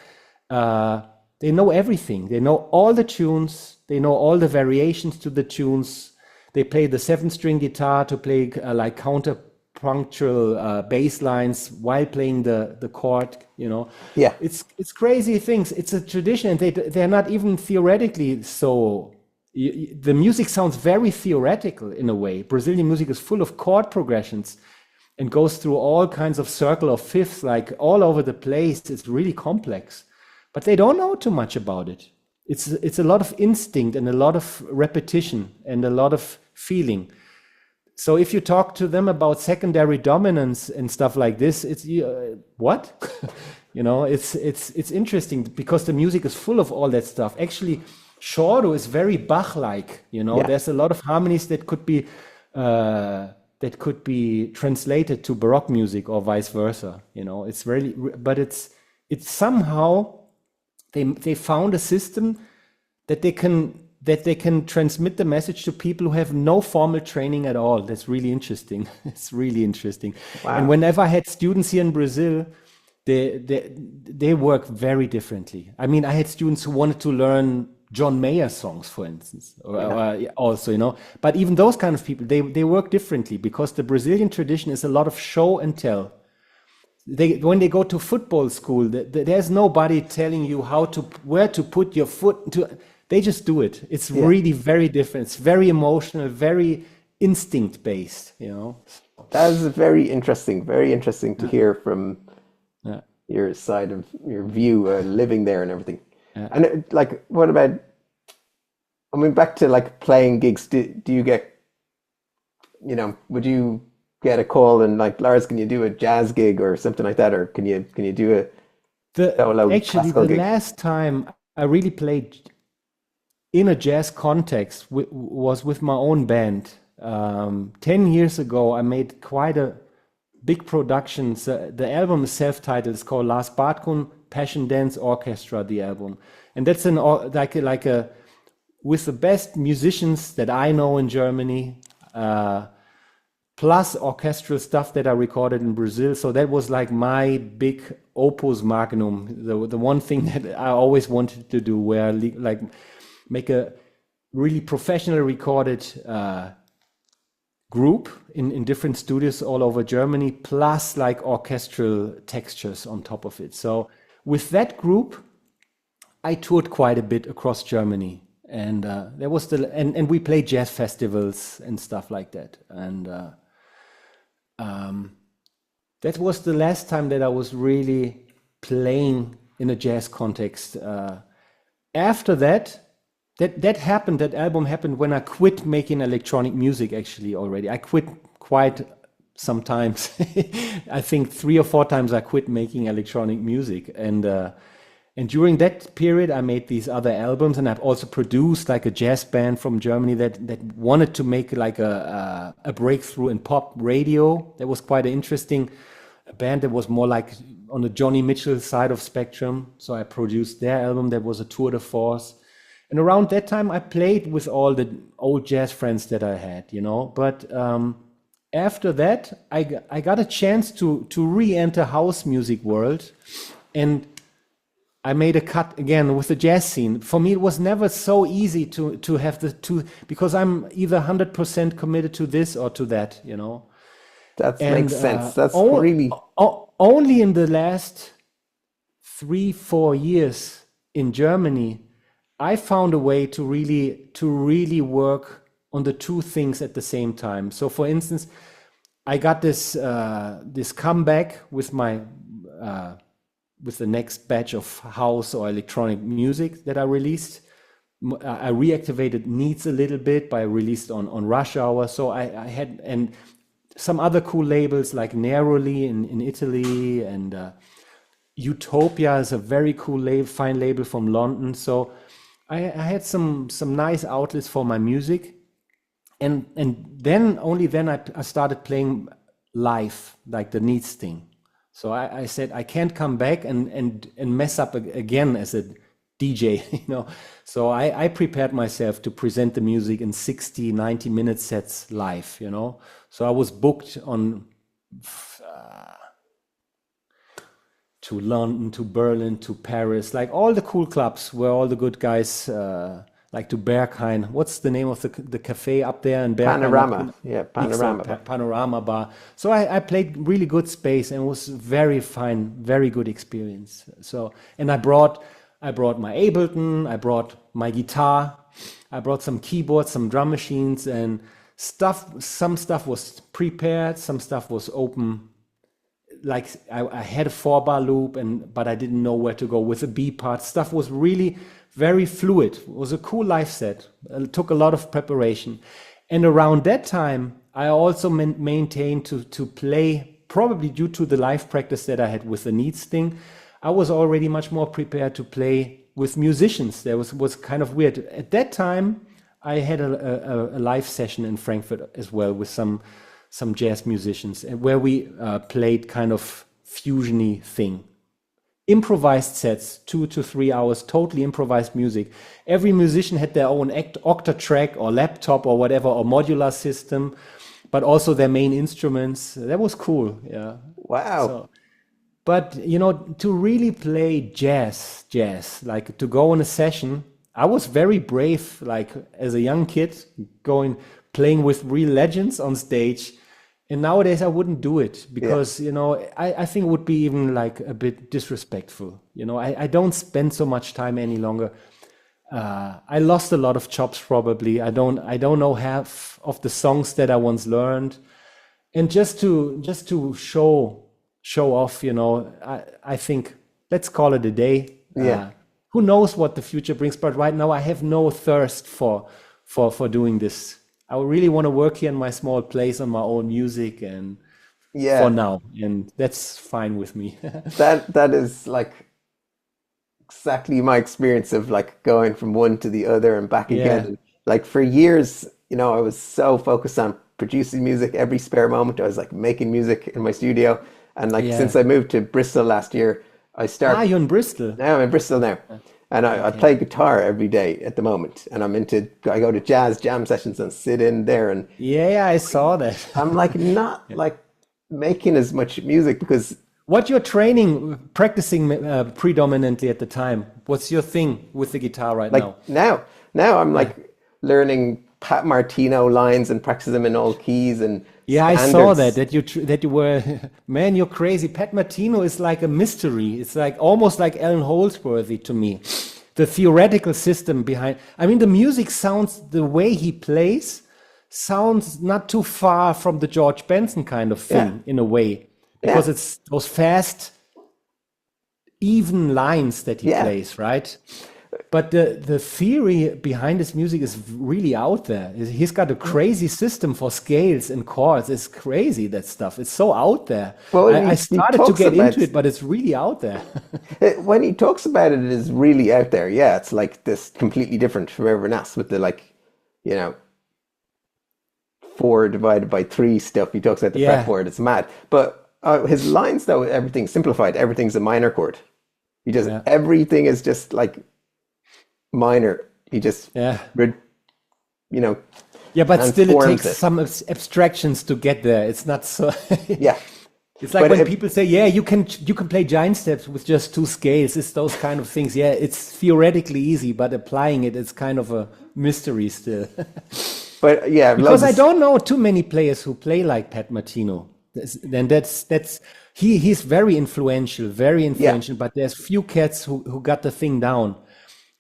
they know everything. They know all the tunes. They know all the variations to the tunes. They play the 7-string guitar to play like counterpunctual bass lines while playing the chord, you know. yeah, It's crazy things. It's a tradition, and they're not even theoretically so. The music sounds very theoretical in a way. Brazilian music is full of chord progressions and goes through all kinds of circle of fifths, like all over the place. It's really complex, but they don't know too much about it. It's a lot of instinct and a lot of repetition and a lot of feeling. So if you talk to them about secondary dominance and stuff like this, it's what? You know, it's interesting because the music is full of all that stuff. Actually, choro is very Bach-like. You know, there's a lot of harmonies that could be translated to Baroque music or vice versa. You know, it's really, but it's somehow they found a system that they can transmit the message to people who have no formal training at all. That's really interesting. It's really interesting. Wow. And whenever I had students here in Brazil, they work very differently. I mean, I had students who wanted to learn John Mayer songs, for instance, or also, you know. But even those kind of people, they work differently because the Brazilian tradition is a lot of show and tell. When they go to football school, there's nobody telling you where to put your foot. They just do it. It's really very different. It's very emotional, very instinct based. You know. That is very interesting to hear from your side of your view, living there and everything. Yeah. And like, what about? I mean, back to like playing gigs. Do you get? You know, would you get a call and like, Lars, can you do a jazz gig or something like that, or can you do actually the gig? Last time I really played in a jazz context was with my own band. 10 years ago, I made quite a big production. The album is self-titled. It's called LARS BARTKUHN Passion Dance Orchestra, the album, and that's like a with the best musicians that I know in Germany. Plus orchestral stuff that I recorded in Brazil. So that was like my big opus magnum, the one thing that I always wanted to do, where like make a really professional recorded group in different studios all over Germany, plus like orchestral textures on top of it. So with that group, I toured quite a bit across Germany. And there was and we played jazz festivals and stuff like that. And that was the last time that I was really playing in a jazz context. After that happened. That album happened when I quit making electronic music. Actually, already I quit quite some times. I think 3 or 4 times I quit making electronic music, and And during that period, I made these other albums, and I've also produced like a jazz band from Germany that wanted to make like a breakthrough in pop radio. That was quite interesting. A band that was more like on the Johnny Mitchell side of spectrum. So I produced their album that was a tour de force. And around that time, I played with all the old jazz friends that I had, you know. But after that, I got a chance to re-enter house music world, and I made a cut again with the jazz scene. For me, it was never so easy to have the two, because I'm either 100% committed to this or to that, you know. That makes sense. That's really... Only in the last 3-4 years in Germany, I found a way to really work on the two things at the same time. So for instance, I got this comeback with my with the next batch of house or electronic music that I released. I reactivated Needs a little bit by released on Rush Hour. So I had, and some other cool labels like Neroli in Italy, and Utopia is a very cool fine label from London. So I had some nice outlets for my music, and then only then I started playing live, like the Needs thing. So I said I can't come back and mess up again as a DJ, you know. So I prepared myself to present the music in 60-90 minute sets live, you know. So I was booked on to London, to Berlin, to Paris, like all the cool clubs where all the good guys, like to Berghain. What's the name of the cafe up there in Berghain? Panorama. Yeah, Panorama. Panorama Bar. So I played really good space, and it was very fine, very good experience. So, and I brought my Ableton, I brought my guitar, I brought some keyboards, some drum machines, and stuff. Some stuff was prepared, some stuff was open. Like I had a 4-bar loop, but I didn't know where to go with the B part. Stuff was really very fluid. It was a cool live set. It took a lot of preparation. And around that time, I also maintained to play, probably due to the live practice that I had with the Needs thing. I was already much more prepared to play with musicians. That was kind of weird. At that time, I had a live session in Frankfurt as well with some jazz musicians, where we played kind of fusiony thing. Improvised sets, 2 to 3 hours, totally improvised music. Every musician had their own octa-track or laptop or whatever, or modular system, but also their main instruments. That was cool, yeah. Wow. So, but, you know, to really play jazz, like to go on a session, I was very brave, like as a young kid, playing with real legends on stage. And nowadays I wouldn't do it because, you know, I think it would be even like a bit disrespectful. You know, I don't spend so much time any longer. I lost a lot of chops probably. I don't know half of the songs that I once learned. And just to show off, you know, I think let's call it a day. Yeah. Who knows what the future brings, but right now I have no thirst for doing this. I really want to work here in my small place on my own music, and for now, and that's fine with me. That is like exactly my experience of like going from one to the other and back again. And like for years, you know, I was so focused on producing music. Every spare moment, I was like making music in my studio. And like since I moved to Bristol last year, I started. Ah, you're in Bristol. Now I'm in Bristol now. And I play guitar every day at the moment, and I go to jazz jam sessions and sit in there, and I saw that. I'm like not like making as much music because what you're practicing predominantly at the time. What's your thing with the guitar right now? Now I'm like learning Pat Martino lines and practicing them in all keys and standards. I saw that you were, man, you're crazy. Pat Martino is like a mystery. It's like almost like Alan Holdsworthy to me. The theoretical system behind, I mean, the music sounds, the way he plays sounds not too far from the George Benson kind of thing in a way, because it's those fast, even lines that he plays, right? But the theory behind his music is really out there. He's got a crazy system for scales and chords. It's crazy, that stuff. It's so out there. Well, I he started to talks get about into it, but it's really out there. when he talks about it, it is really out there. Yeah, it's like this completely different from everyone else with the like, you know, 4 divided by 3 stuff. He talks about the Yeah, fretboard. It's mad. But his lines, though, everything's simplified. Everything's a minor chord. He just yeah, everything is just like minor. He just, yeah. you know, Yeah, but still it transforms takes it. some abstractions to get there. It's not so Yeah, it's like but when people say, yeah, you can play giant steps with just 2 scales. It's those kind of things. Yeah, it's theoretically easy, but applying it's kind of a mystery still. but yeah, Because loads I of don't know too many players who play like Pat Martino. Then that's he's very yeah, influential. But there's few cats who got the thing down,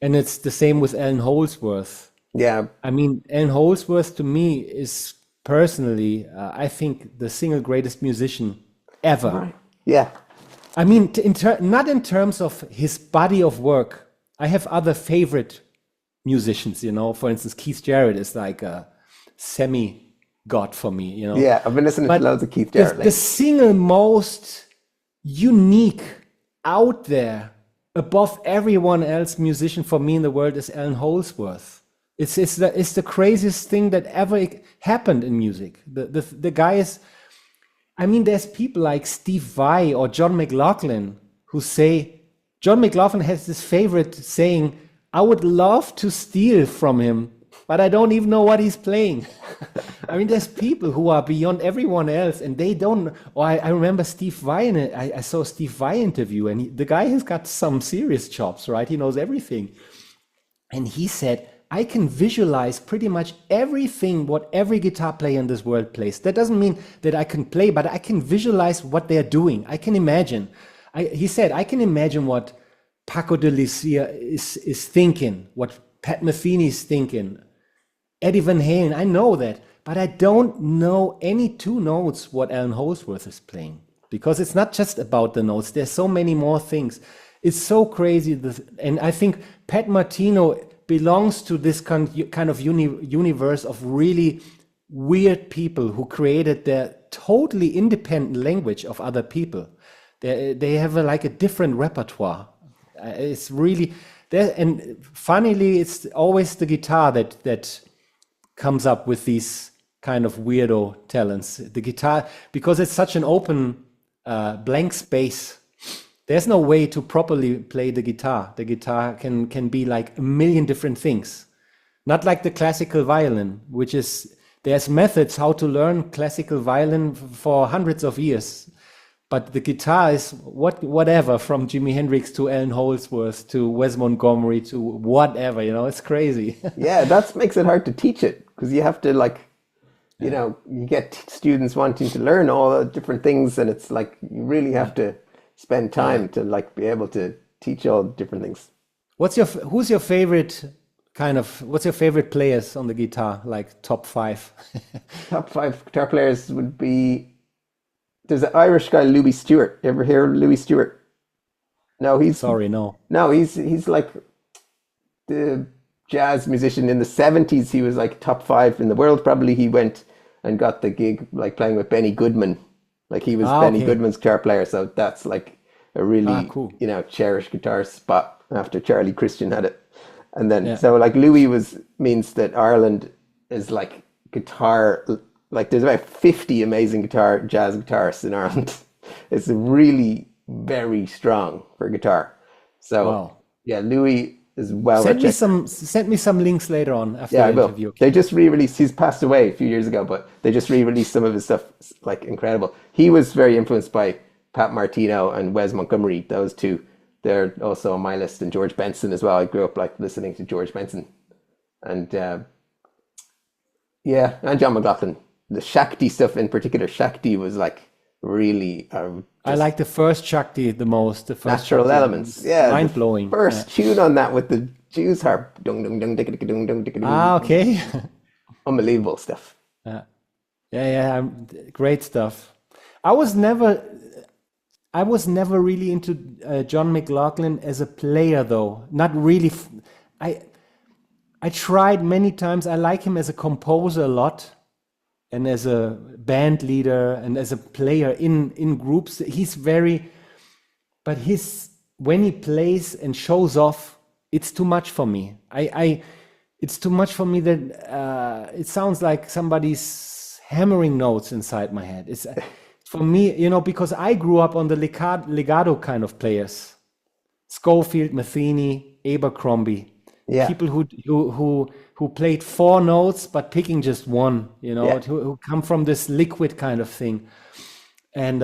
and it's the same with Alan Holdsworth. yeah, I mean, Alan Holdsworth to me is personally, I think, the single greatest musician ever. right, yeah, I mean, not in terms of his body of work. I have other favorite musicians, For instance, Keith Jarrett is like a semi-god for me. yeah. I've been listening to But loads of Keith the, Jarrett the lately. single most unique, out there, above everyone else musician for me in the world is Alan Holdsworth. It's the craziest thing that ever happened in music. The guy is, I mean, there's people like Steve Vai or John McLaughlin who say, John McLaughlin has this favorite saying, I would love to steal from him, but I don't even know what he's playing. I mean, there's people who are beyond everyone else and they don't. Or I remember Steve Vai, I saw Steve Vai interview, and the guy has got some serious chops, right? He knows everything. And he said, I can visualize pretty much everything what every guitar player in this world plays. That doesn't mean that I can play, but I can visualize what they're doing. I can imagine. He said, I can imagine what Paco de Lucia is thinking, what Pat Metheny is thinking, Eddie Van Halen. I know that, but I don't know any 2 notes what Alan Holdsworth is playing, because it's not just about the notes. There's so many more things. It's so crazy. And I think Pat Martino belongs to this kind of universe of really weird people who created their totally independent language of other people. They have like a different repertoire. It's really there, and funnily, it's always the guitar that comes up with these kind of weirdo talents. The guitar, because it's such an open blank space. There's no way to properly play the guitar. The guitar can be like a million different things. Not like the classical violin, which is, there's methods how to learn classical violin for hundreds of years. But the guitar is whatever, from Jimi Hendrix to Alan Holdsworth to Wes Montgomery to whatever, it's crazy. Yeah, that makes it hard to teach it because you have to like, you get students wanting to learn all the different things, and it's like you really have to spend time to like be able to teach all the different things. What's your favorite players on the guitar, like top 5? Top 5 guitar players would be, there's an Irish guy, Louis Stewart. You ever hear of Louis Stewart? No, Sorry, no. he's like the jazz musician in the 70s. He was like top 5 in the world. Probably he went and got the gig like playing with Benny Goodman. Like he was Benny Okay. Goodman's guitar player. So that's like a really, Cool. cherished guitar spot after Charlie Christian had it. And then, Yeah. so like Louis means that Ireland is like guitar, like there's about 50 amazing jazz guitarists in Ireland. It's really very strong for guitar. So Wow. yeah, Louis is well Send me some links later on after Yeah, the I will. interview. They just re-released, he's passed away a few years ago, but they just re-released some of his stuff. It's like incredible. He was very influenced by Pat Martino and Wes Montgomery. Those two, they're also on my list, and George Benson as well. I grew up like listening to George Benson. And yeah, and John McLaughlin. The Shakti stuff in particular, Shakti was like really I like the first Shakti the most. The first natural Shakti elements. was Yeah, mind the blowing. first tune on that with the Jews harp, dung dung dung dicka dicka dung dung dicka dung. Okay. Unbelievable stuff. Yeah, great stuff. I was never. I was never really into John McLaughlin as a player, though. Not really. I tried many times. I like him as a composer a lot, and as a band leader, and as a player in groups. He's very, but when he plays and shows off, it's too much for me. It's too much for me that it sounds like somebody's hammering notes inside my head. It's for me, you know, because I grew up on the legato kind of players, Schofield, Metheny, Abercrombie, people who played 4 notes but picking just one, you know, who come from this liquid kind of thing. And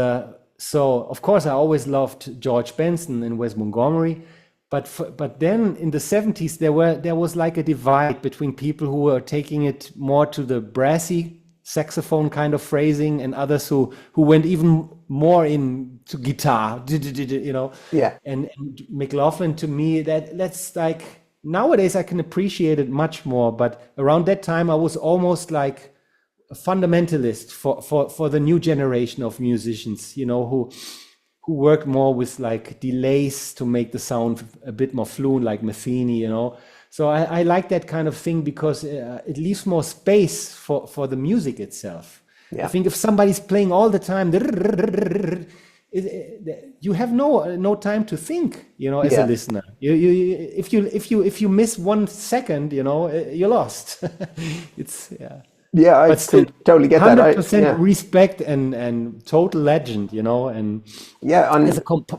so, of course, I always loved George Benson and Wes Montgomery. But then in the 70s, there was like a divide between people who were taking it more to the brassy saxophone kind of phrasing, and others who went even more into guitar, you know. Yeah. And McLaughlin, to me, that's like, nowadays I can appreciate it much more. But around that time, I was almost like a fundamentalist for the new generation of musicians, you know, who worked more with like delays to make the sound a bit more fluent, like Metheny, you know. So I like that kind of thing because it leaves more space for the music itself. Yeah. I think if somebody's playing all the time, you have no time to think, you know, as a listener. If you miss 1 second, you know, you're lost. Yeah, I totally get that. 100% respect and total legend, you know, and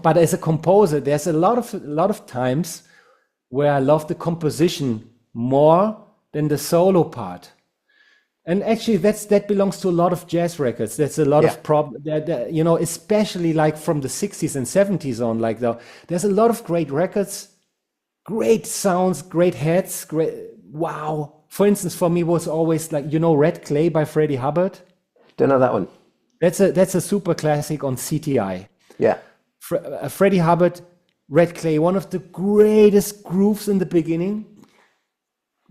but as a composer, there's a lot of times where I love the composition more than the solo part. And actually that belongs to a lot of jazz records. There's a lot of you know, especially like from the 60s and 70s on, like there's a lot of great records, great sounds, great heads, wow. For instance, for me was always like, you know, Red Clay by Freddie Hubbard. Don't know that one. That's a super classic on CTI. Yeah. Freddie Hubbard, Red Clay, one of the greatest grooves in the beginning,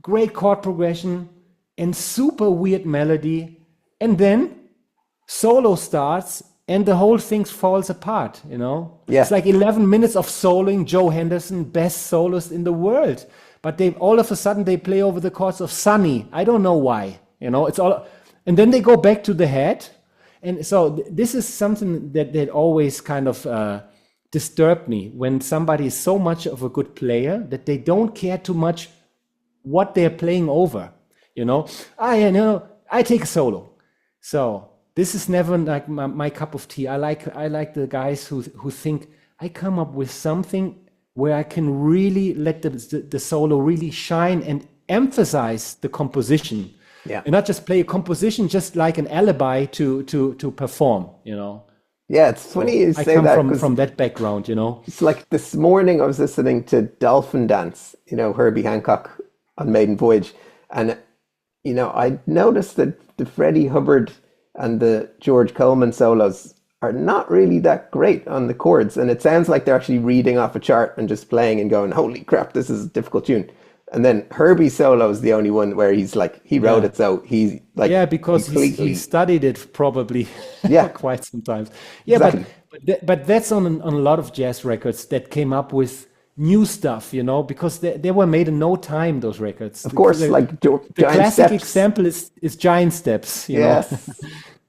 great chord progression, and super weird melody. And then solo starts and the whole thing falls apart, you know? Yeah. It's like 11 minutes of soloing Joe Henderson, best soloist in the world. But all of a sudden they play over the chords of Sunny. I don't know why, you know, it's all, and then they go back to the head. And so this is something that always kind of disturbed me, when somebody is so much of a good player that they don't care too much what they're playing over, you know. I take a solo. So this is never like my cup of tea. I like the guys who think I come up with something where I can really let the solo really shine and emphasize the composition. Yeah. And not just play a composition just like an alibi to perform, you know. Yeah, it's funny you say that. I come from that background, you know. It's like this morning I was listening to Dolphin Dance, you know, Herbie Hancock on Maiden Voyage. And, you know, I noticed that the Freddie Hubbard and the George Coleman solos are not really that great on the chords, and it sounds like they're actually reading off a chart and just playing and going, holy crap, this is a difficult tune. And then Herbie's solo is the only one where he's like, he wrote it, so he's like, because he studied it probably quite sometimes. Exactly. But that's on a lot of jazz records that came up with new stuff, you know, because they were made in no time, those records. Of course, like the classic example is Giant Steps, you know.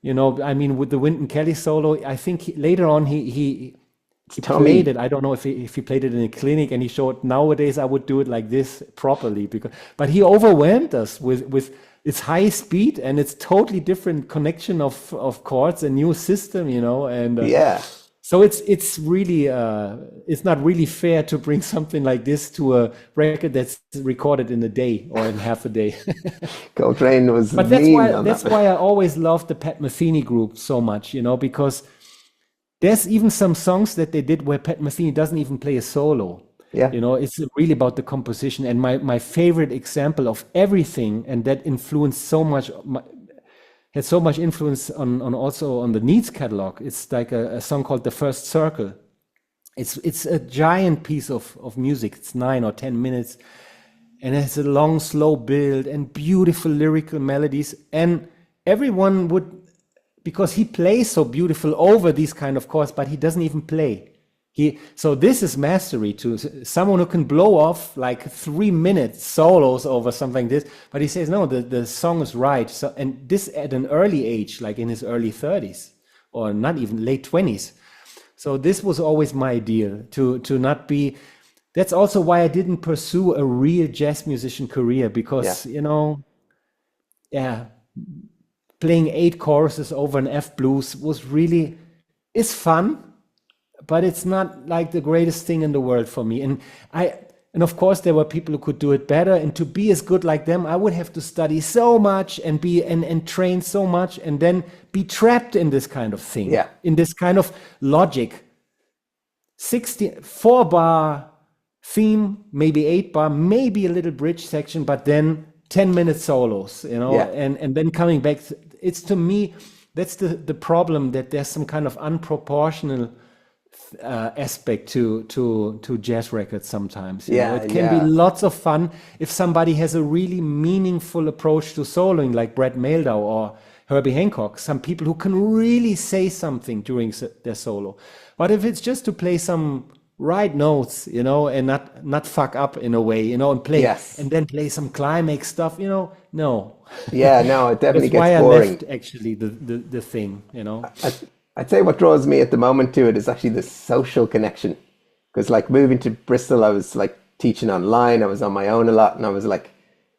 You know, I mean, with the Wynton Kelly solo, I think later on he played it. I don't know if he played it in a clinic and he showed. Nowadays, I would do it like this properly, but he overwhelmed us with its high speed and its totally different connection of chords and new system, you know. And so it's really it's not really fair to bring something like this to a record that's recorded in a day or in half a day. Coltrane was but that's why I always loved the Pat Metheny group so much, you know, because there's even some songs that they did where Pat Metheny doesn't even play a solo. Yeah. You know, it's really about the composition. And my favorite example of everything, and that influenced so much, had so much influence on also on the Needs catalog. It's like a song called The First Circle. It's a giant piece of music. It's 9 or 10 minutes. And it has a long, slow build and beautiful lyrical melodies. And everyone would because he plays so beautiful over these kind of chords, but he doesn't even play. So this is mastery to someone who can blow off like 3 minutes solos over something like this. But he says, no, the song is right. So, and this at an early age, like in his early 30s or not even late 20s. So this was always my ideal, to not be. That's also why I didn't pursue a real jazz musician career, because, playing 8 choruses over an F blues is fun, but it's not like the greatest thing in the world for me. And of course there were people who could do it better, and to be as good like them, I would have to study so much and train so much, and then be trapped in this kind of thing, in this kind of logic. 4-bar theme, maybe 8-bar, maybe a little bridge section, but then 10-minute solos, and then coming back. It's, to me, that's the problem, that there's some kind of unproportional aspect to jazz records sometimes. It can be lots of fun if somebody has a really meaningful approach to soloing, like Brett Mehldau or Herbie Hancock, some people who can really say something during their solo. But if it's just to play some right notes, and not fuck up in a way, and play, and then play some climax stuff, no. Yeah, no, it definitely That's gets why boring. I left, actually, the thing, I'd say what draws me at the moment to it is actually the social connection. Because like moving to Bristol, I was like teaching online, I was on my own a lot, and I was like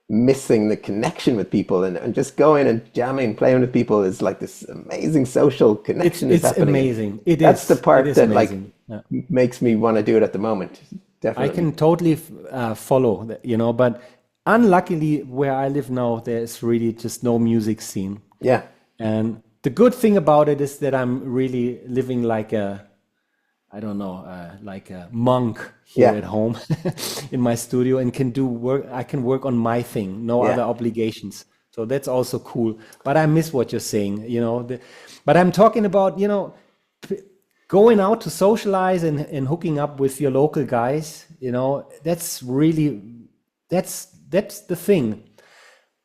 missing the connection with people, and just going and jamming, playing with people is like this amazing social connection. It's happening. Amazing. That's the part that amazing. makes me want to do it at the moment. Definitely. I can totally follow that, but unluckily where I live now, there's really just no music scene. Yeah. And the good thing about it is that I'm really living like like a monk here at home in my studio, and can do work. I can work on my thing, no other obligations. So that's also cool. But I miss what you're saying, but I'm talking about, going out to socialize and hooking up with your local guys, that's the thing.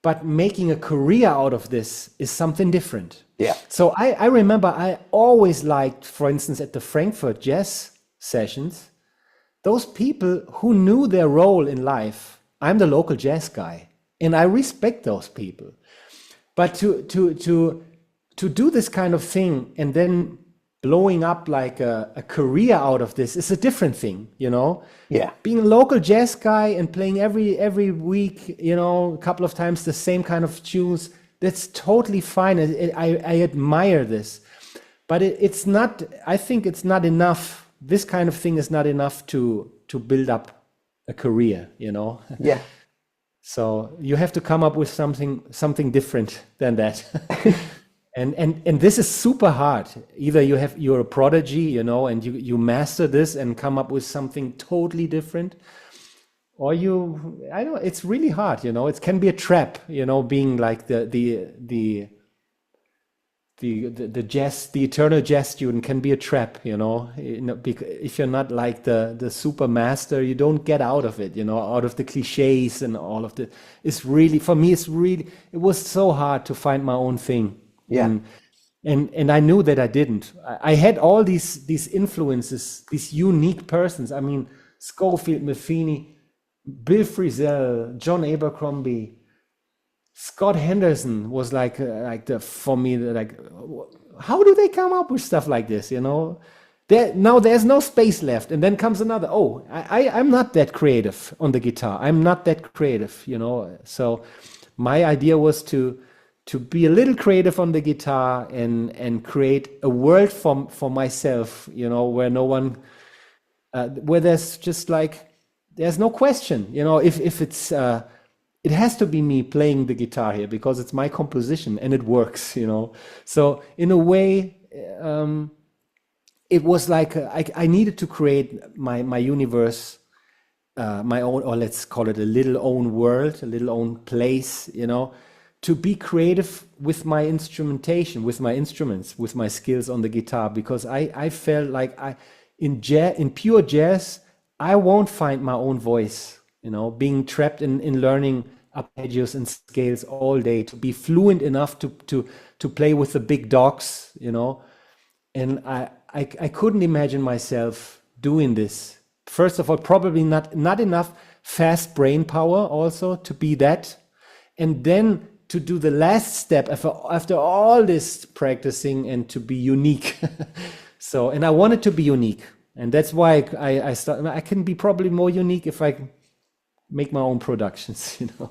But making a career out of this is something different. Yeah. So I remember I always liked, for instance, at the Frankfurt jazz sessions, those people who knew their role in life. I'm the local jazz guy, and I respect those people. But to do this kind of thing and then blowing up like a career out of this is a different thing, Yeah. Being a local jazz guy and playing every week, a couple of times the same kind of tunes, that's totally fine. I admire this. But it's not, I think it's not enough. This kind of thing is not enough to build up a career, Yeah. So you have to come up with something different than that. And this is super hard. Either you're a prodigy, and you master this and come up with something totally different, or it's really hard, it can be a trap, being like the eternal jazz student can be a trap, if you're not like the super master, you don't get out of it, out of the cliches and all of the, for me, it was so hard to find my own thing. Yeah. And I knew that I didn't. I had all these influences, these unique persons. I mean, Schofield, Matheny, Bill Frisell, John Abercrombie, Scott Henderson was for me, how do they come up with stuff like this? There's no space left, and then comes another. Oh, I'm not that creative on the guitar. I'm not that creative, So my idea was to be a little creative on the guitar and create a world for myself, where no one, where there's just there's no question, if it's, it has to be me playing the guitar here because it's my composition and it works, So in a way, it was like I needed to create my universe, my own, or let's call it a little own world, a little own place, to be creative with my instrumentation, with my instruments, with my skills on the guitar, because I felt like in pure jazz, I won't find my own voice, being trapped in learning arpeggios and scales all day, to be fluent enough to play with the big dogs, you know. And I couldn't imagine myself doing this. First of all, probably not enough fast brain power also to be that. And then to do the last step after all this practicing and to be unique. So, and I wanted to be unique. And that's why I started. I can be probably more unique if I make my own productions, you know.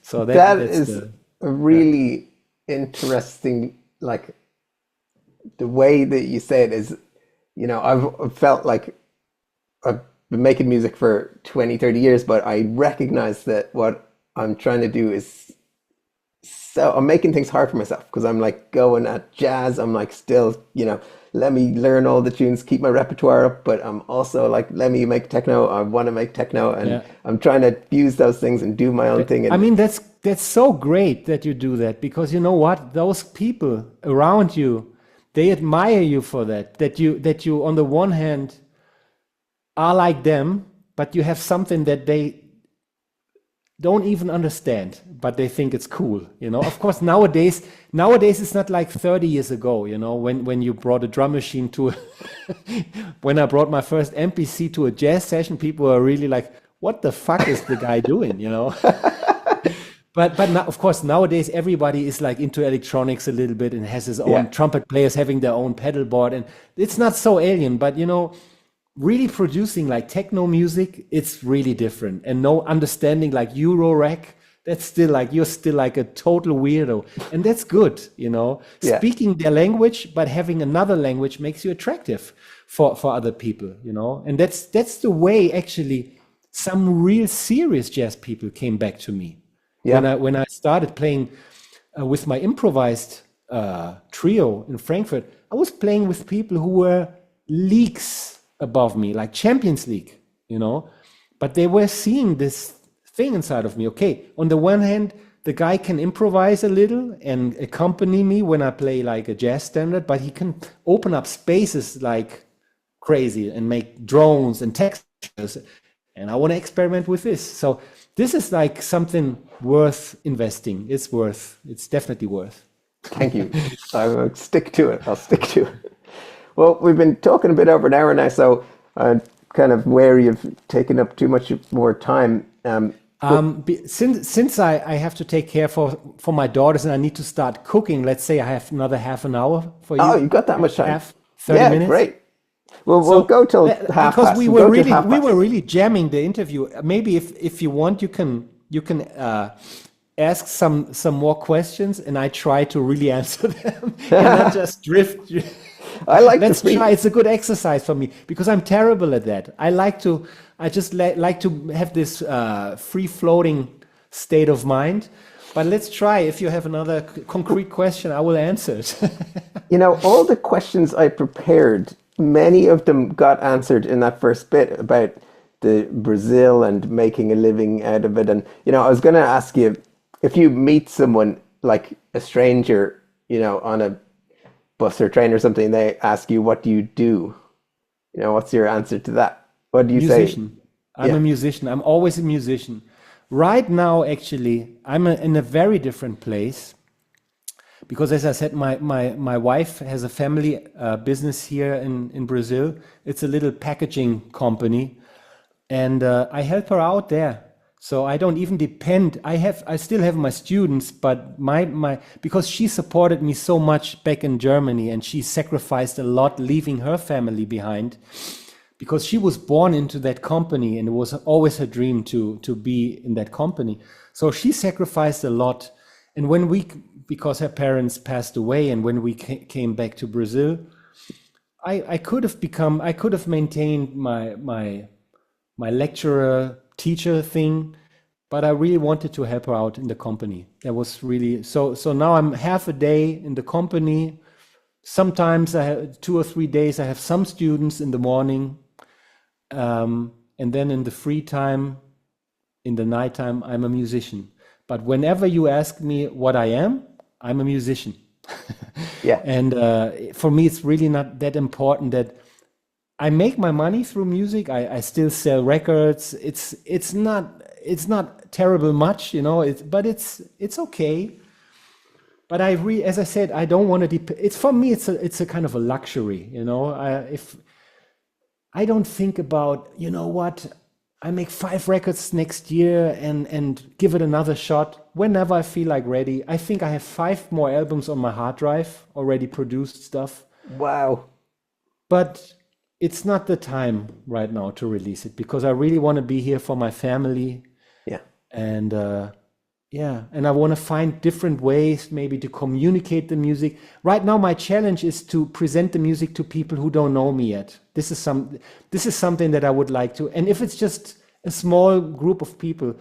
So that's is a really interesting, like, the way that you say it is, you know, I've felt like I've been making music for 20, 30 years, but I recognize that what I'm trying to do is, so I'm making things hard for myself because I'm like going at jazz. I'm like still, you know, let me learn all the tunes, keep my repertoire up, but I'm also like, let me make techno. I want to make techno, and I'm trying to fuse those things and do my own thing. And I mean, that's so great that you do that, because you know what? Those people around you, they admire you for that. That you on the one hand are like them, but you have something that they don't even understand, but they think it's cool, you know. Of course, nowadays it's not like 30 years ago, you know, when you brought a drum machine to when I brought my first MPC to a jazz session, people were really like, what the fuck is the guy doing, you know? But now, of course, nowadays everybody is like into electronics a little bit and has his own trumpet players having their own pedal board, and it's not so alien, but you know, really producing like techno music, it's really different. And no understanding like Euro rack, that's still like, you're still like a total weirdo. And that's good, you know. Speaking their language, but having another language makes you attractive for other people, you know. And that's the way actually some real serious jazz people came back to me. When I started playing with my improvised trio in Frankfurt, I was playing with people who were leagues above me, like Champions League, you know, but they were seeing this thing inside of me. Okay, on the one hand, the guy can improvise a little and accompany me when I play like a jazz standard, but he can open up spaces like crazy and make drones and textures. And I want to experiment with this. So this is like something worth investing. It's definitely worth. Thank you. I'll stick to it. Well, we've been talking a bit over an hour now, so I'm kind of wary of taking up too much more time. Since I have to take care for my daughters and I need to start cooking, let's say I have another half an hour for you. Oh, you've got that much time. 30 minutes. Great. Well, we'll go till half because past. we were really jamming the interview. Maybe if you want, you can ask some more questions, and I try to really answer them and not just drift. Let's try. It's a good exercise for me because I'm terrible at that. I just like to have this free floating state of mind. But let's try. If you have another concrete question, I will answer it. You know, all the questions I prepared, many of them got answered in that first bit about the Brazil and making a living out of it. And, you know, I was going to ask you, if you meet someone like a stranger, you know, on a bus or train or something, they ask you, what do you do? You know, what's your answer to that? What do you say? I'm a musician. I'm always a musician. Right now, actually, I'm in a very different place because, as I said, my wife has a family business here in Brazil. It's a little packaging company, and I help her out there. So I don't even depend. I still have my students, but because she supported me so much back in Germany, and she sacrificed a lot, leaving her family behind, because she was born into that company, and it was always her dream to be in that company. So she sacrificed a lot. And because her parents passed away, and when we came back to Brazil, I could have maintained my lecturer teacher thing, but I really wanted to help her out in the company. That was really so now I'm half a day in the company. Sometimes I have 2 or 3 days I have some students in the morning, and then in the free time, in the nighttime, I'm a musician. But whenever you ask me what I am, I'm a musician. And for me, it's really not that important that I make my money through music. I still sell records. It's not it's not terrible much, you know, but it's okay. But as I said, I don't want to it's for me, it's a kind of a luxury, you know. If I don't think about, you know what, I make 5 records next year and give it another shot whenever I feel like ready. I think I have 5 more albums on my hard drive, already produced stuff. Wow. But it's not the time right now to release it because I really want to be here for my family. Yeah. And and I want to find different ways maybe to communicate the music. Right now, my challenge is to present the music to people who don't know me yet. This is something that I would like to. And if it's just a small group of people,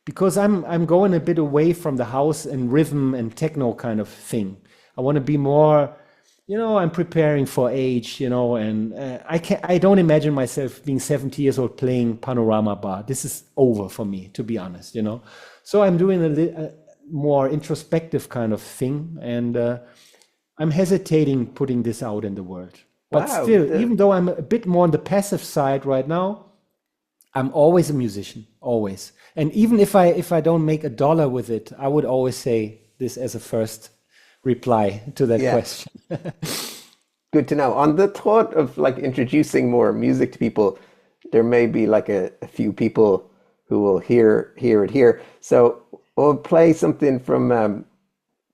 because I'm going a bit away from the house and rhythm and techno kind of thing. I want to be more, you know, I'm preparing for age, you know, and I don't imagine myself being 70 years old playing Panorama Bar. This is over for me, to be honest, you know. So I'm doing a more introspective kind of thing, and I'm hesitating putting this out in the world. But Wow. still, even though I'm a bit more on the passive side right now, I'm always a musician, always. And even if I don't make $1 with it, I would always say this as a first reply to that question. Good to know. On the thought of like introducing more music to people, there may be like a few people who will hear it here. So we'll play something from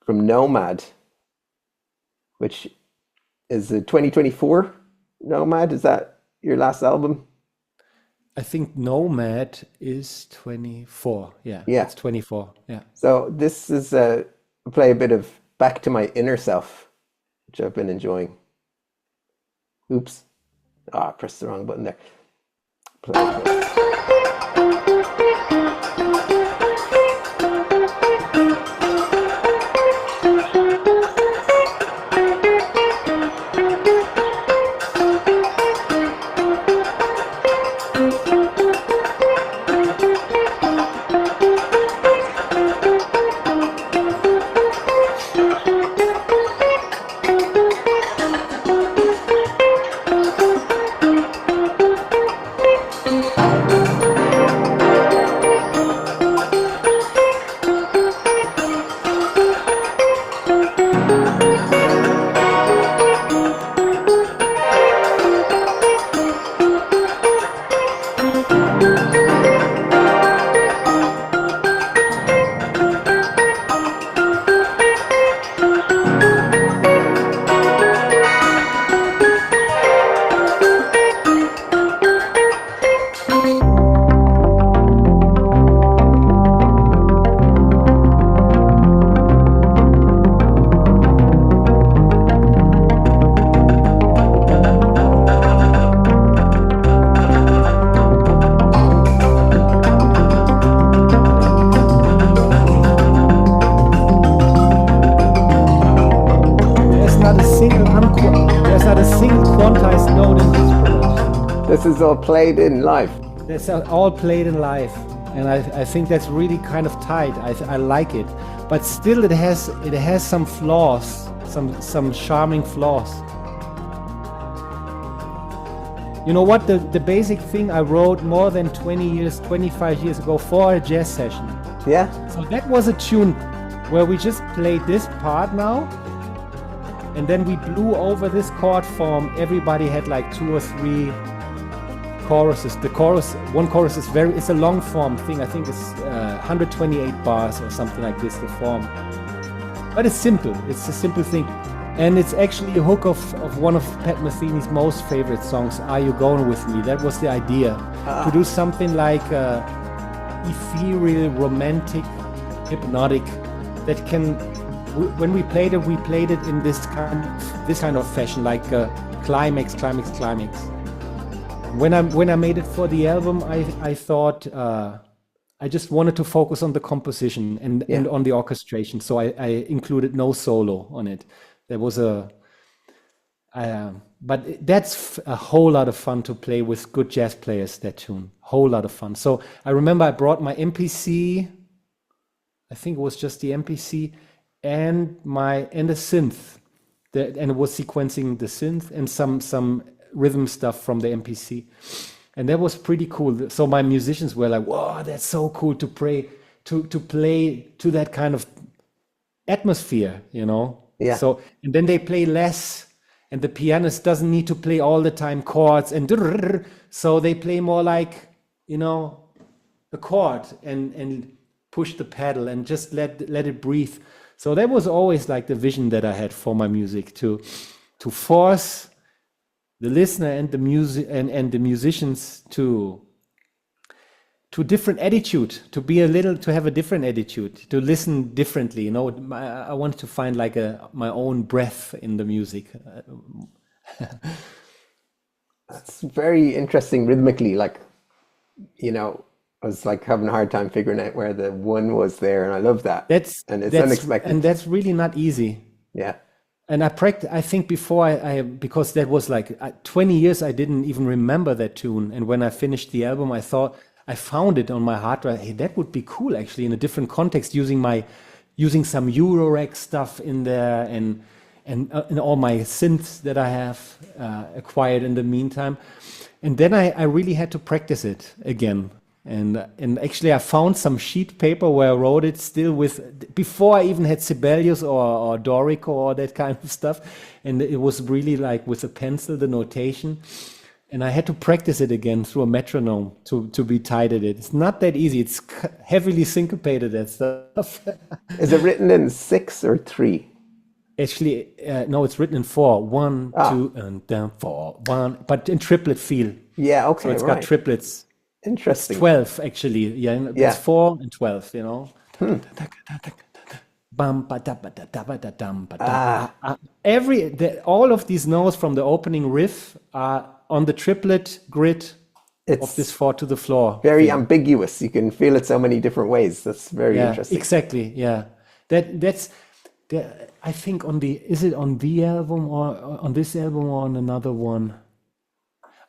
Nomad, which is a 2024 Nomad. Is that your last album? I think Nomad is 24. Yeah, Yeah. it's 24. Yeah. So this is play a bit of Back to My Inner Self, which I've been enjoying. Oops. I pressed the wrong button there. Play. This is all played in live. That's all played in live, and I think that's really kind of tight. I like it, but still it has some flaws, some charming flaws. You know what? The basic thing I wrote more than 25 years ago for a jazz session. Yeah. So that was a tune where we just played this part now, and then we blew over this chord form. Everybody had like 2 or 3 choruses. One chorus is it's a long form thing. I think it's 128 bars or something like this, the form. But it's simple. It's a simple thing. And it's actually a hook of one of Pat Metheny's most favorite songs, Are You Going With Me? That was the idea. To do something like ethereal, romantic, hypnotic, that can, when we played it in this kind of fashion, like climax. When I made it for the album, I thought I just wanted to focus on the composition and on the orchestration. So I included no solo on it. There was but that's a whole lot of fun to play with good jazz players, that tune. Whole lot of fun. So I remember I brought my MPC, I think it was just the MPC, and a synth. And it was sequencing the synth and some rhythm stuff from the MPC. And that was pretty cool. So my musicians were like, "Wow, that's so cool to play to that kind of atmosphere, you know." Yeah. So and then they play less, and the pianist doesn't need to play all the time chords and so they play more like, you know, a chord and push the pedal and just let it breathe. So that was always like the vision that I had for my music, to force the listener and the music and the musicians to different attitude, to have a different attitude, to listen differently. You know, I wanted to find like my own breath in the music. That's very interesting rhythmically. Like, you know, I was like having a hard time figuring out where the one was there, and I love that. And it's unexpected. And that's really not easy. Yeah. And I think before because that was like 20 years, I didn't even remember that tune. And when I finished the album, I thought, I found it on my hard drive. Hey, that would be cool actually in a different context, using some Eurorack stuff in there and all my synths that I have acquired in the meantime. And then I really had to practice it again. And actually I found some sheet paper where I wrote it still before I even had Sibelius or Dorico or that kind of stuff. And it was really like with a pencil, the notation. And I had to practice it again through a metronome to be tight at it. It's not that easy. It's heavily syncopated, that stuff. Is it written in 6 or 3? Actually, no, it's written in 4. 1, 2, and down 4, 1, but in triplet feel. Yeah, okay, so it's got triplets. Interesting. 12 actually. Yeah, it's 4 and 12, you know. All of these notes from the opening riff are on the triplet grid of this 4 to the floor. Very ambiguous. You can feel it so many different ways. That's very interesting. Exactly. Yeah. That's I think is it on the album or on this album or on another one?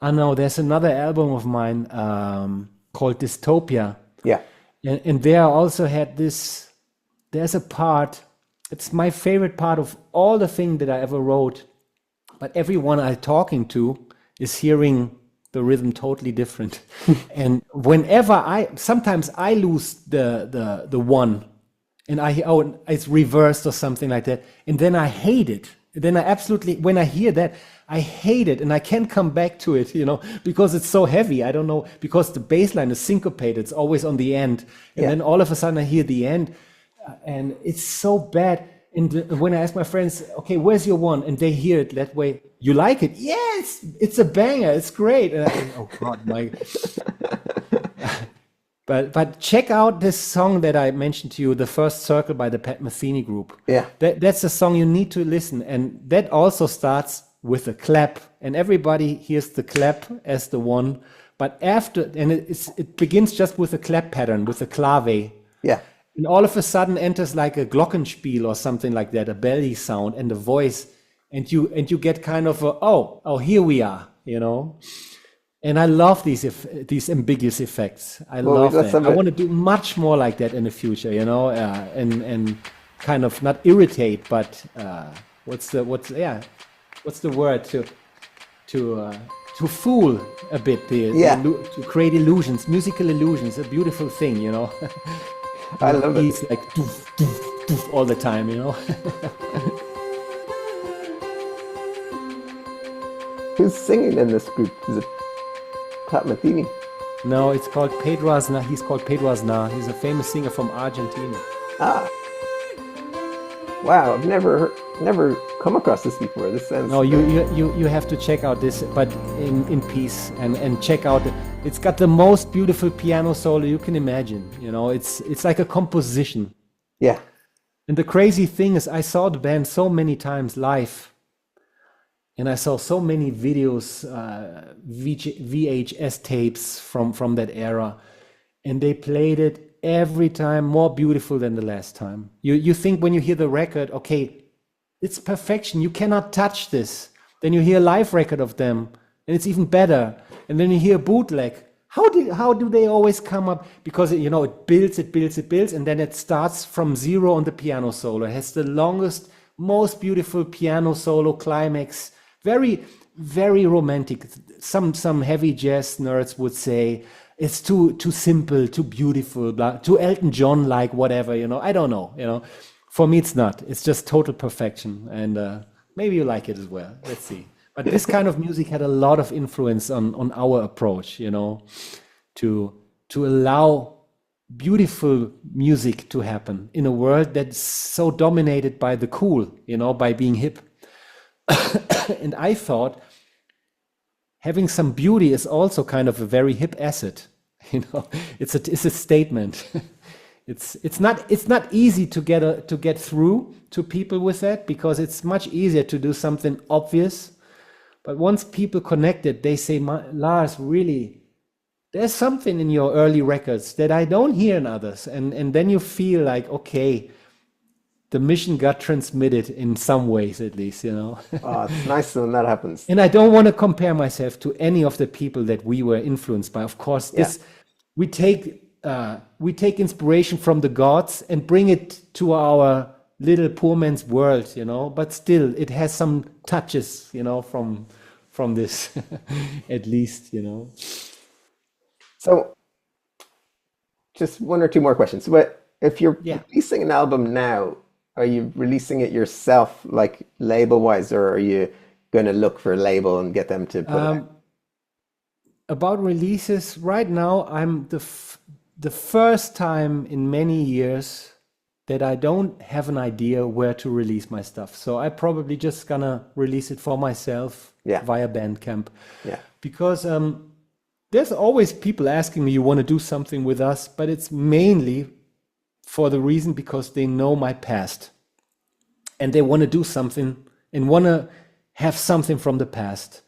I know there's another album of mine called Dystopia. Yeah. And there I also had there's a part, it's my favorite part of all the things that I ever wrote, but everyone I'm talking to is hearing the rhythm totally different. And sometimes I lose the one, and it's reversed or something like that, and then I hate it. Then when I hear that, I hate it, and I can't come back to it, you know, because it's so heavy. I don't know, because the bass line is syncopated. It's always on the end. And then all of a sudden I hear the end, and it's so bad. And when I ask my friends, okay, where's your one? And they hear it that way. You like it? Yes, it's a banger. It's great. And I think, oh God, my... But check out this song that I mentioned to you, The First Circle by the Pat Metheny Group. Yeah. That's a song you need to listen. And that also starts with a clap. And everybody hears the clap as the one. But it begins just with a clap pattern, with a clave. Yeah. And all of a sudden enters like a glockenspiel or something like that, a belly sound and a voice. And you get kind of here we are, you know. And I love these ambiguous effects. I love that. I want to do much more like that in the future, you know, and kind of not irritate, but what's the word to fool a bit, to create illusions, musical illusions, a beautiful thing, you know. I love it. It's like doof, doof, doof all the time, you know. Who's singing in this group? Is it Pat Metheny? No, it's called Pedro Aznar. He's called Pedro Aznar. He's a famous singer from Argentina. Ah. Wow, I've never come across this before. This sounds... No, you have to check out this, but in peace, and check out it's got the most beautiful piano solo you can imagine. You know, it's like a composition. Yeah. And the crazy thing is, I saw the band so many times live. And I saw so many videos, VHS tapes from that era, and they played it every time more beautiful than the last time. You think when you hear the record, okay, it's perfection. You cannot touch this. Then you hear a live record of them, and it's even better. And then you hear bootleg. How do they always come up? Because it builds, and then it starts from zero on the piano solo. It has the longest, most beautiful piano solo climax. Very, very romantic. Some heavy jazz nerds would say it's too simple, too beautiful, blah, too Elton John like, whatever, you know. I don't know, you know. For me, it's not. It's just total perfection, and maybe you like it as well. Let's see. But this kind of music had a lot of influence on our approach, you know, to allow beautiful music to happen in a world that's so dominated by the cool, you know, by being hip. And I thought having some beauty is also kind of a very hip asset, you know. It's a statement. It's not easy to get through to people with that, because it's much easier to do something obvious. But once people connect it, they say, Lars, really, there's something in your early records that I don't hear in others. And then you feel like, okay, the mission got transmitted in some ways, at least, you know. Oh, it's nice when that happens. And I don't want to compare myself to any of the people that we were influenced by. Of course, this we take inspiration from the gods and bring it to our little poor man's world, you know. But still, it has some touches, you know, from this, at least, you know. So, just one or two more questions. But if you're releasing an album now, are you releasing it yourself, like label-wise, or are you going to look for a label and get them to put it out? About releases, right now, I'm the first time in many years that I don't have an idea where to release my stuff. So I probably just gonna release it for myself via Bandcamp. Yeah. Because there's always people asking me, you want to do something with us? But it's mainly for the reason because they know my past. And they want to do something and want to have something from the past.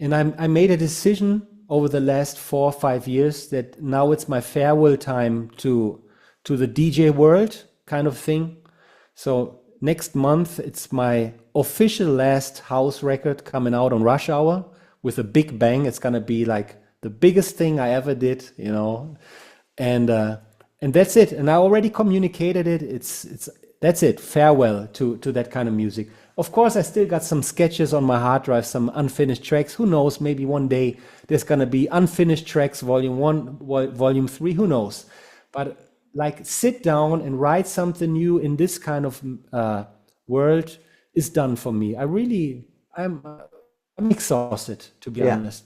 And I made a decision over the last 4 or 5 years that now it's my farewell time to the DJ world kind of thing. So next month, it's my official last house record coming out on Rush Hour with a big bang. It's going to be like the biggest thing I ever did, you know, and that's it. And I already communicated it. That's it. Farewell to that kind of music. Of course, I still got some sketches on my hard drive, some unfinished tracks. Who knows? Maybe one day there's going to be unfinished tracks, volume 1, volume 3. Who knows? But like sit down and write something new in this kind of world is done for me. I'm exhausted, to be honest.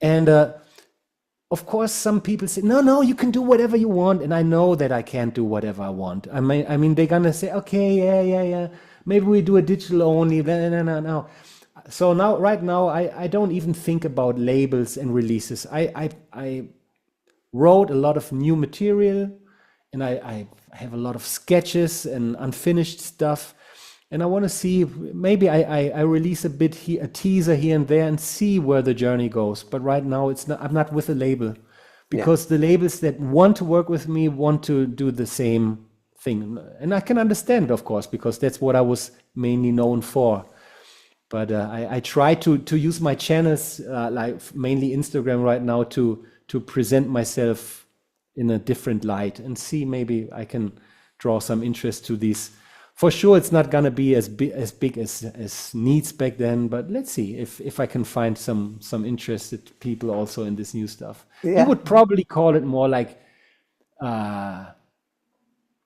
And of course, some people say, no, you can do whatever you want. And I know that I can't do whatever I want. I mean, they're going to say, okay, yeah. Maybe we do a digital only. No. So right now, I don't even think about labels and releases. I wrote a lot of new material, and I have a lot of sketches and unfinished stuff. And I want to see, maybe I release a teaser here and there and see where the journey goes. But right now, I'm not with a label, because the labels that want to work with me want to do the same thing. And I can understand it, of course, because that's what I was mainly known for. But I try to use my channels, like mainly Instagram right now, to present myself in a different light and see maybe I can draw some interest to these. For sure, it's not gonna be as big as Needs back then, but let's see if I can find some interested people also in this new stuff. You would probably call it more like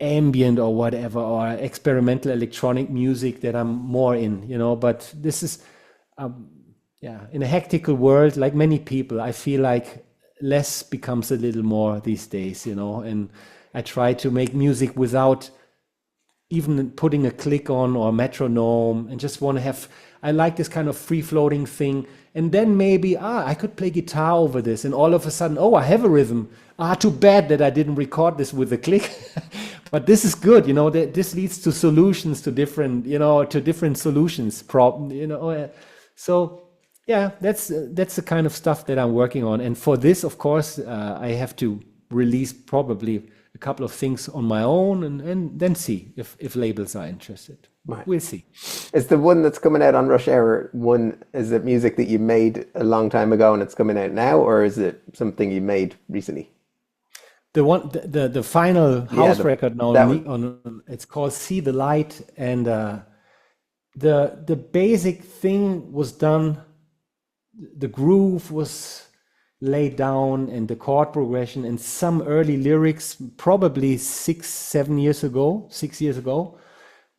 ambient or whatever, or experimental electronic music that I'm more in, you know. But this is, in a hectical world, like many people, I feel like less becomes a little more these days, you know. And I try to make music without even putting a click on or a metronome, and just want to have, I like this kind of free floating thing. And then maybe, I could play guitar over this, and all of a sudden, I have a rhythm. Too bad that I didn't record this with a click. But this is good, you know, this leads to solutions to different, solutions, So yeah, that's the kind of stuff that I'm working on. And for this, of course, I have to release probably a couple of things on my own, and then see if labels are interested. Right. We'll see. Is the one that's coming out on Rush Hour is it music that you made a long time ago and it's coming out now, or is it something you made recently? The one, the final house record now, it's called See the Light, and the basic thing was done the groove was laid down and the chord progression and some early lyrics, probably 6 years ago.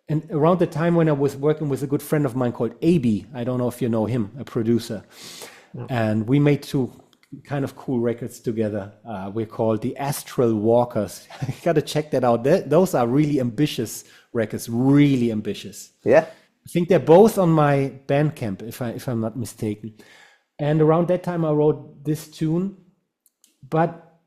And around the time when I was working with a good friend of mine called AB, I don't know if you know him, a producer. No. And we made 2 kind of cool records together. We're called the Astral Walkers. You got to check that out. Those are really ambitious records, really ambitious. Yeah. I think they're both on my Bandcamp, if I'm not mistaken. And around that time, I wrote this tune, but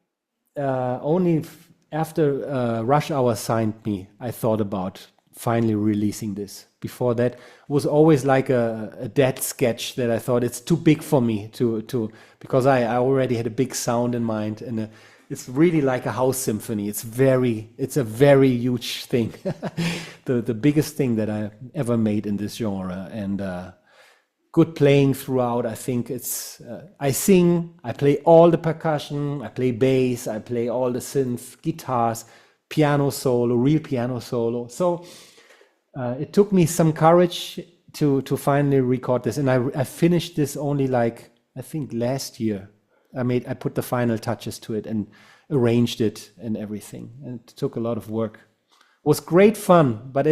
only after Rush Hour signed me, I thought about finally releasing this. Before that, it was always like a dead sketch that I thought it's too big for me to because I already had a big sound in mind, and it's really like a house symphony. It's a very huge thing, the biggest thing that I ever made in this genre, and good playing throughout. I think it's I sing, I play all the percussion, I play bass, I play all the synth, guitars, piano solo, real piano solo. So it took me some courage to finally record this, and I finished this only like I think last year. I put the final touches to it and arranged it and everything, and it took a lot of work. It was great fun, but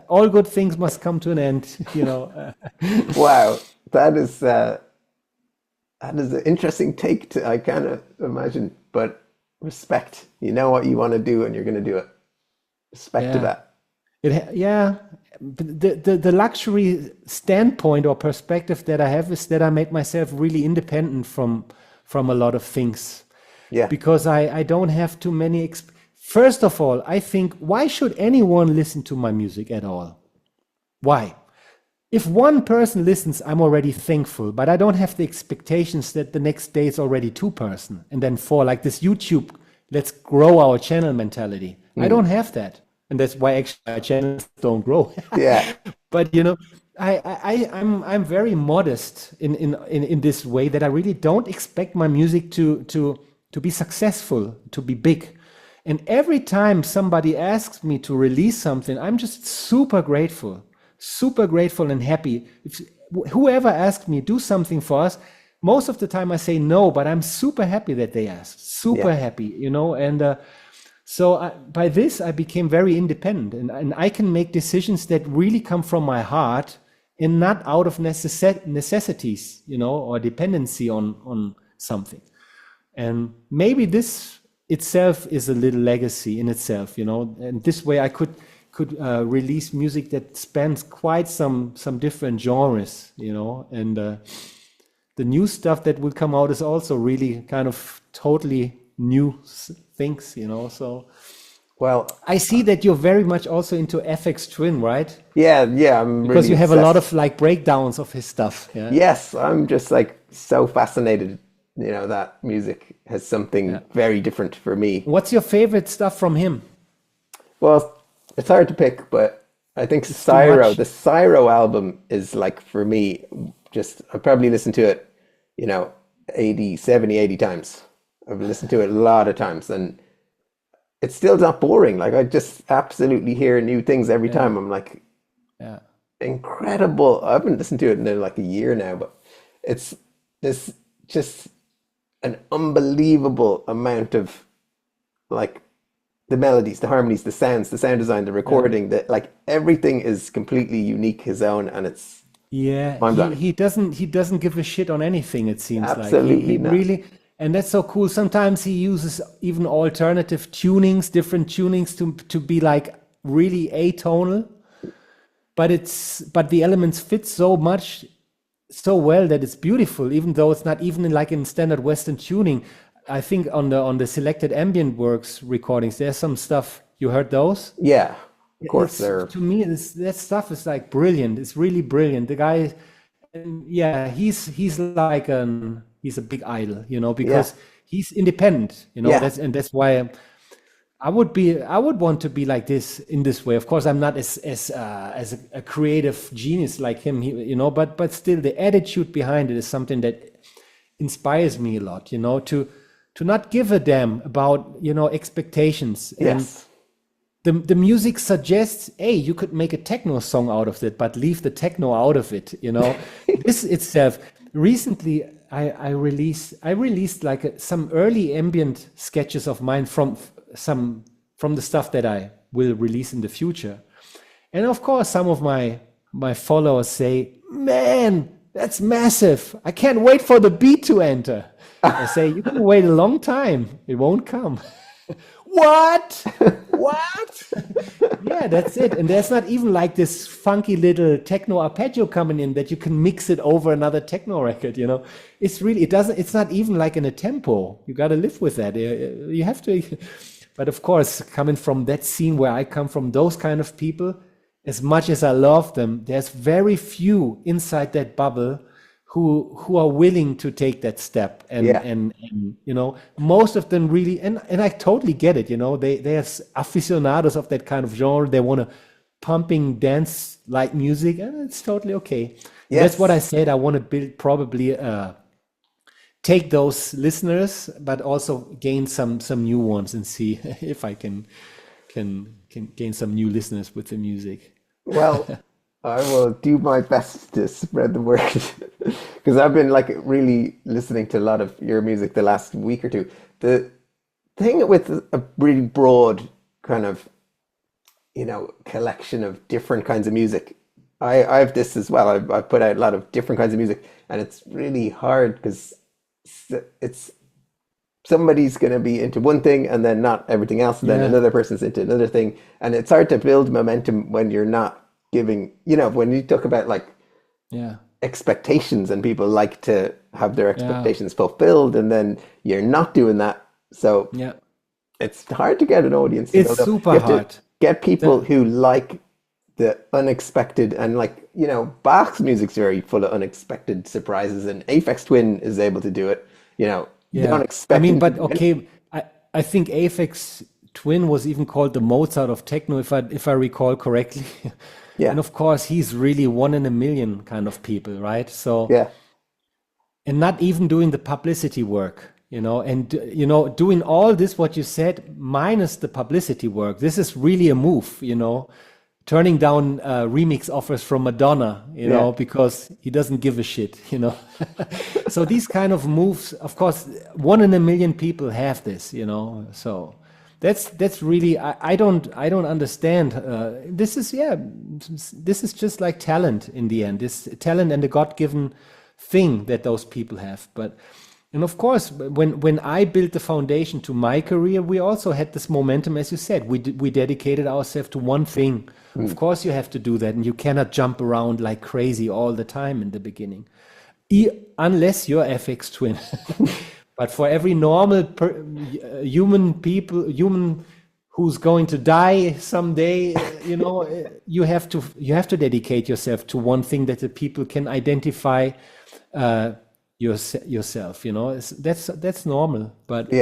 all good things must come to an end, you know. Wow, that is an interesting take to, I kind of imagine, but respect. You know what you want to do, and you're going to do it. Respect to that. The luxury standpoint or perspective that I have is that I made myself really independent from a lot of things. Yeah. Because I don't have too many. First of all, I think, why should anyone listen to my music at all? Why? If one person listens, I'm already thankful, but I don't have the expectations that the next day it's already 2 person and then 4, like this YouTube, let's grow our channel mentality. I don't have that. And that's why actually our channels don't grow. Yeah. But you know, I'm very modest in this way, that I really don't expect my music to be successful, to be big. And every time somebody asks me to release something, I'm just super grateful and happy. If whoever asks me do something for us, most of the time I say no, but I'm super happy that they asked, happy, you know. And so by this, I became very independent, and I can make decisions that really come from my heart and not out of necessities, you know, or dependency on something. And maybe this itself is a little legacy in itself, you know, and this way I could release music that spans quite some different genres, you know, and the new stuff that will come out is also really kind of totally new things, you know. So well, I see that you're very much also into Aphex Twin, right? Yeah, I'm because really you have obsessed. A lot of like breakdowns of his stuff. Yeah? Yes, I'm just like so fascinated, you know, that music has something very different for me. What's your favorite stuff from him? Well, it's hard to pick, but I think the Cyro album is like, for me, just I probably listened to it, you know, 80 times. I've listened to it a lot of times, and it's still not boring. Like, I just absolutely hear new things every time. I'm like, incredible. I haven't listened to it in like a year now, but it's this just an unbelievable amount of like the melodies, the harmonies, the sounds, the sound design, the recording, that like everything is completely unique, his own, and it's he doesn't give a shit on anything, it seems. Absolutely like he really. And that's so cool. Sometimes he uses even alternative tunings, different tunings to be like really atonal, but the elements fit so well that it's beautiful, even though it's not even like in standard Western tuning. I think on the Selected Ambient Works recordings, there's some stuff. You heard those? Yeah, of course. To me, that stuff is like brilliant. It's really brilliant. The guy, he's like he's a big idol, you know, because he's independent, you know. That's why I would want to be like this in this way. Of course, I'm not as a creative genius like him, you know, but still the attitude behind it is something that inspires me a lot, you know, to not give a damn about, you know, expectations. And the music suggests, hey, you could make a techno song out of it, but leave the techno out of it, you know. This itself, recently I released like some early ambient sketches of mine from the stuff that I will release in the future. And of course, some of my followers say, "Man, that's massive! I can't wait for the beat to enter." I say, "You can wait a long time; it won't come." What? What? Yeah, that's it. And there's not even like this funky little techno arpeggio coming in that you can mix it over another techno record. It's really, it's not even like in a tempo. You got to live with that. You have to. But of course, coming from that scene where I come from, those kind of people, as much as I love them, there's very few inside that bubble who are willing to take that step. And most of them really, and I totally get it, they're aficionados of that kind of genre. They want to pumping dance like music, and it's totally okay. Yes. That's what I said. I want to build probably take those listeners, but also gain some new ones and see if I can gain some new listeners with the music. Well, I will do my best to spread the word because I've been like really listening to a lot of your music the last week or two. The thing with a really broad kind of, collection of different kinds of music, I have this as well. I've put out a lot of different kinds of music, and it's really hard because it's somebody's going to be into one thing and then not everything else, and then another person's into another thing, and it's hard to build momentum when you're not giving, when you talk about like expectations, and people like to have their expectations fulfilled, and then you're not doing that. So it's hard to get an audience to it's super hard to get people who like the unexpected, and like, Bach's music's very full of unexpected surprises, and Aphex Twin is able to do it, the unexpected. I mean, but okay, I think Aphex Twin was even called the Mozart of techno, if I recall correctly. Yeah. And of course, he's really 1 in a million kind of people, right? So and not even doing the publicity work, and doing all this what you said minus the publicity work. This is really a move, turning down remix offers from Madonna, because he doesn't give a shit, So these kind of moves, of course, 1 in a million people have this, So that's really, I don't understand. This is just like talent in the end. This talent and the God-given thing that those people have. And of course, when I built the foundation to my career, we also had this momentum, as you said. We dedicated ourselves to one thing. Of course, you have to do that, and you cannot jump around like crazy all the time in the beginning, unless you're Aphex Twin. But for every normal human who's going to die someday, you have to dedicate yourself to one thing that the people can identify yourself. That's normal. But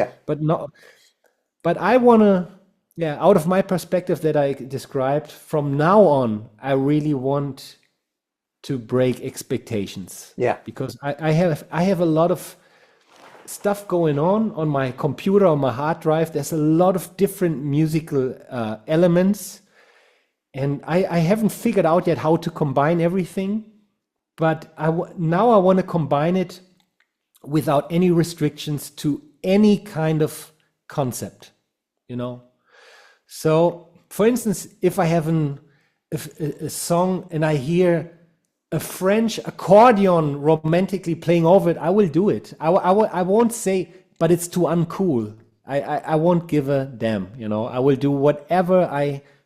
I want to. Yeah, out of my perspective that I described, from now on, I really want to break expectations. Yeah, because I have a lot of stuff going on my computer, on my hard drive. There's a lot of different musical elements, and I haven't figured out yet how to combine everything. But now I want to combine it without any restrictions to any kind of concept, So, for instance, if I have a song and I hear a French accordion romantically playing over it, I will do it. I won't say, but it's too uncool. I won't give a damn, I will do whatever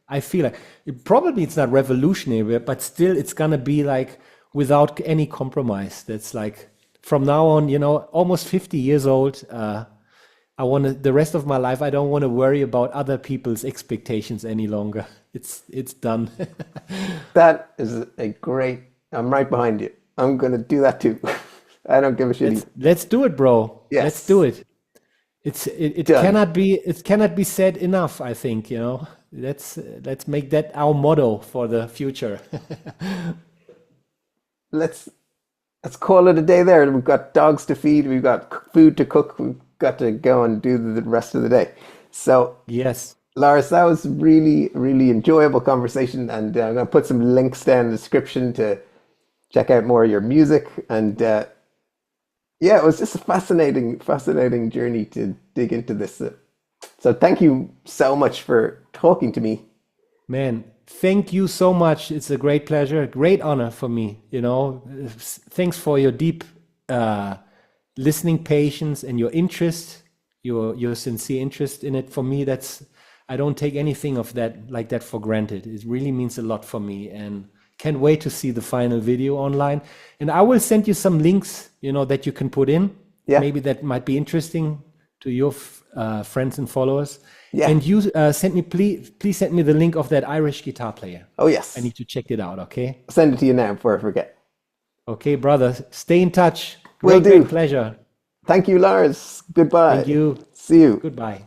I feel like. Probably it's not revolutionary, but still it's gonna be like without any compromise. That's like, from now on, almost 50 years old, the rest of my life, I don't want to worry about other people's expectations any longer. It's done. That is a great, I'm right behind you. I'm going to do that too. I don't give a shit. Let's do it, bro. Yes. Let's do it. It cannot be said enough, I think, Let's make that our motto for the future. Let's call it a day there. We've got dogs to feed, we've got food to cook, we've got to go and do the rest of the day. So yes, Lars, that was really, really enjoyable conversation, and I'm going to put some links down in the description to check out more of your music, and Yeah, it was just a fascinating journey to dig into this. So thank you so much for talking to me. Man, thank you so much. It's a great pleasure, a great honor for me. Thanks for your deep listening patience and your interest, your sincere interest in it. For me, I don't take anything of that like that for granted. It really means a lot for me, and can't wait to see the final video online. And I will send you some links, that you can put in. Yeah. Maybe that might be interesting to your friends and followers. Yeah. And you please send me the link of that Irish guitar player. Oh, yes. I need to check it out, okay? I'll send it to you now before I forget. Okay, brother. Stay in touch. Will do. Great pleasure. Thank you, Lars. Goodbye. Thank you. See you. Goodbye.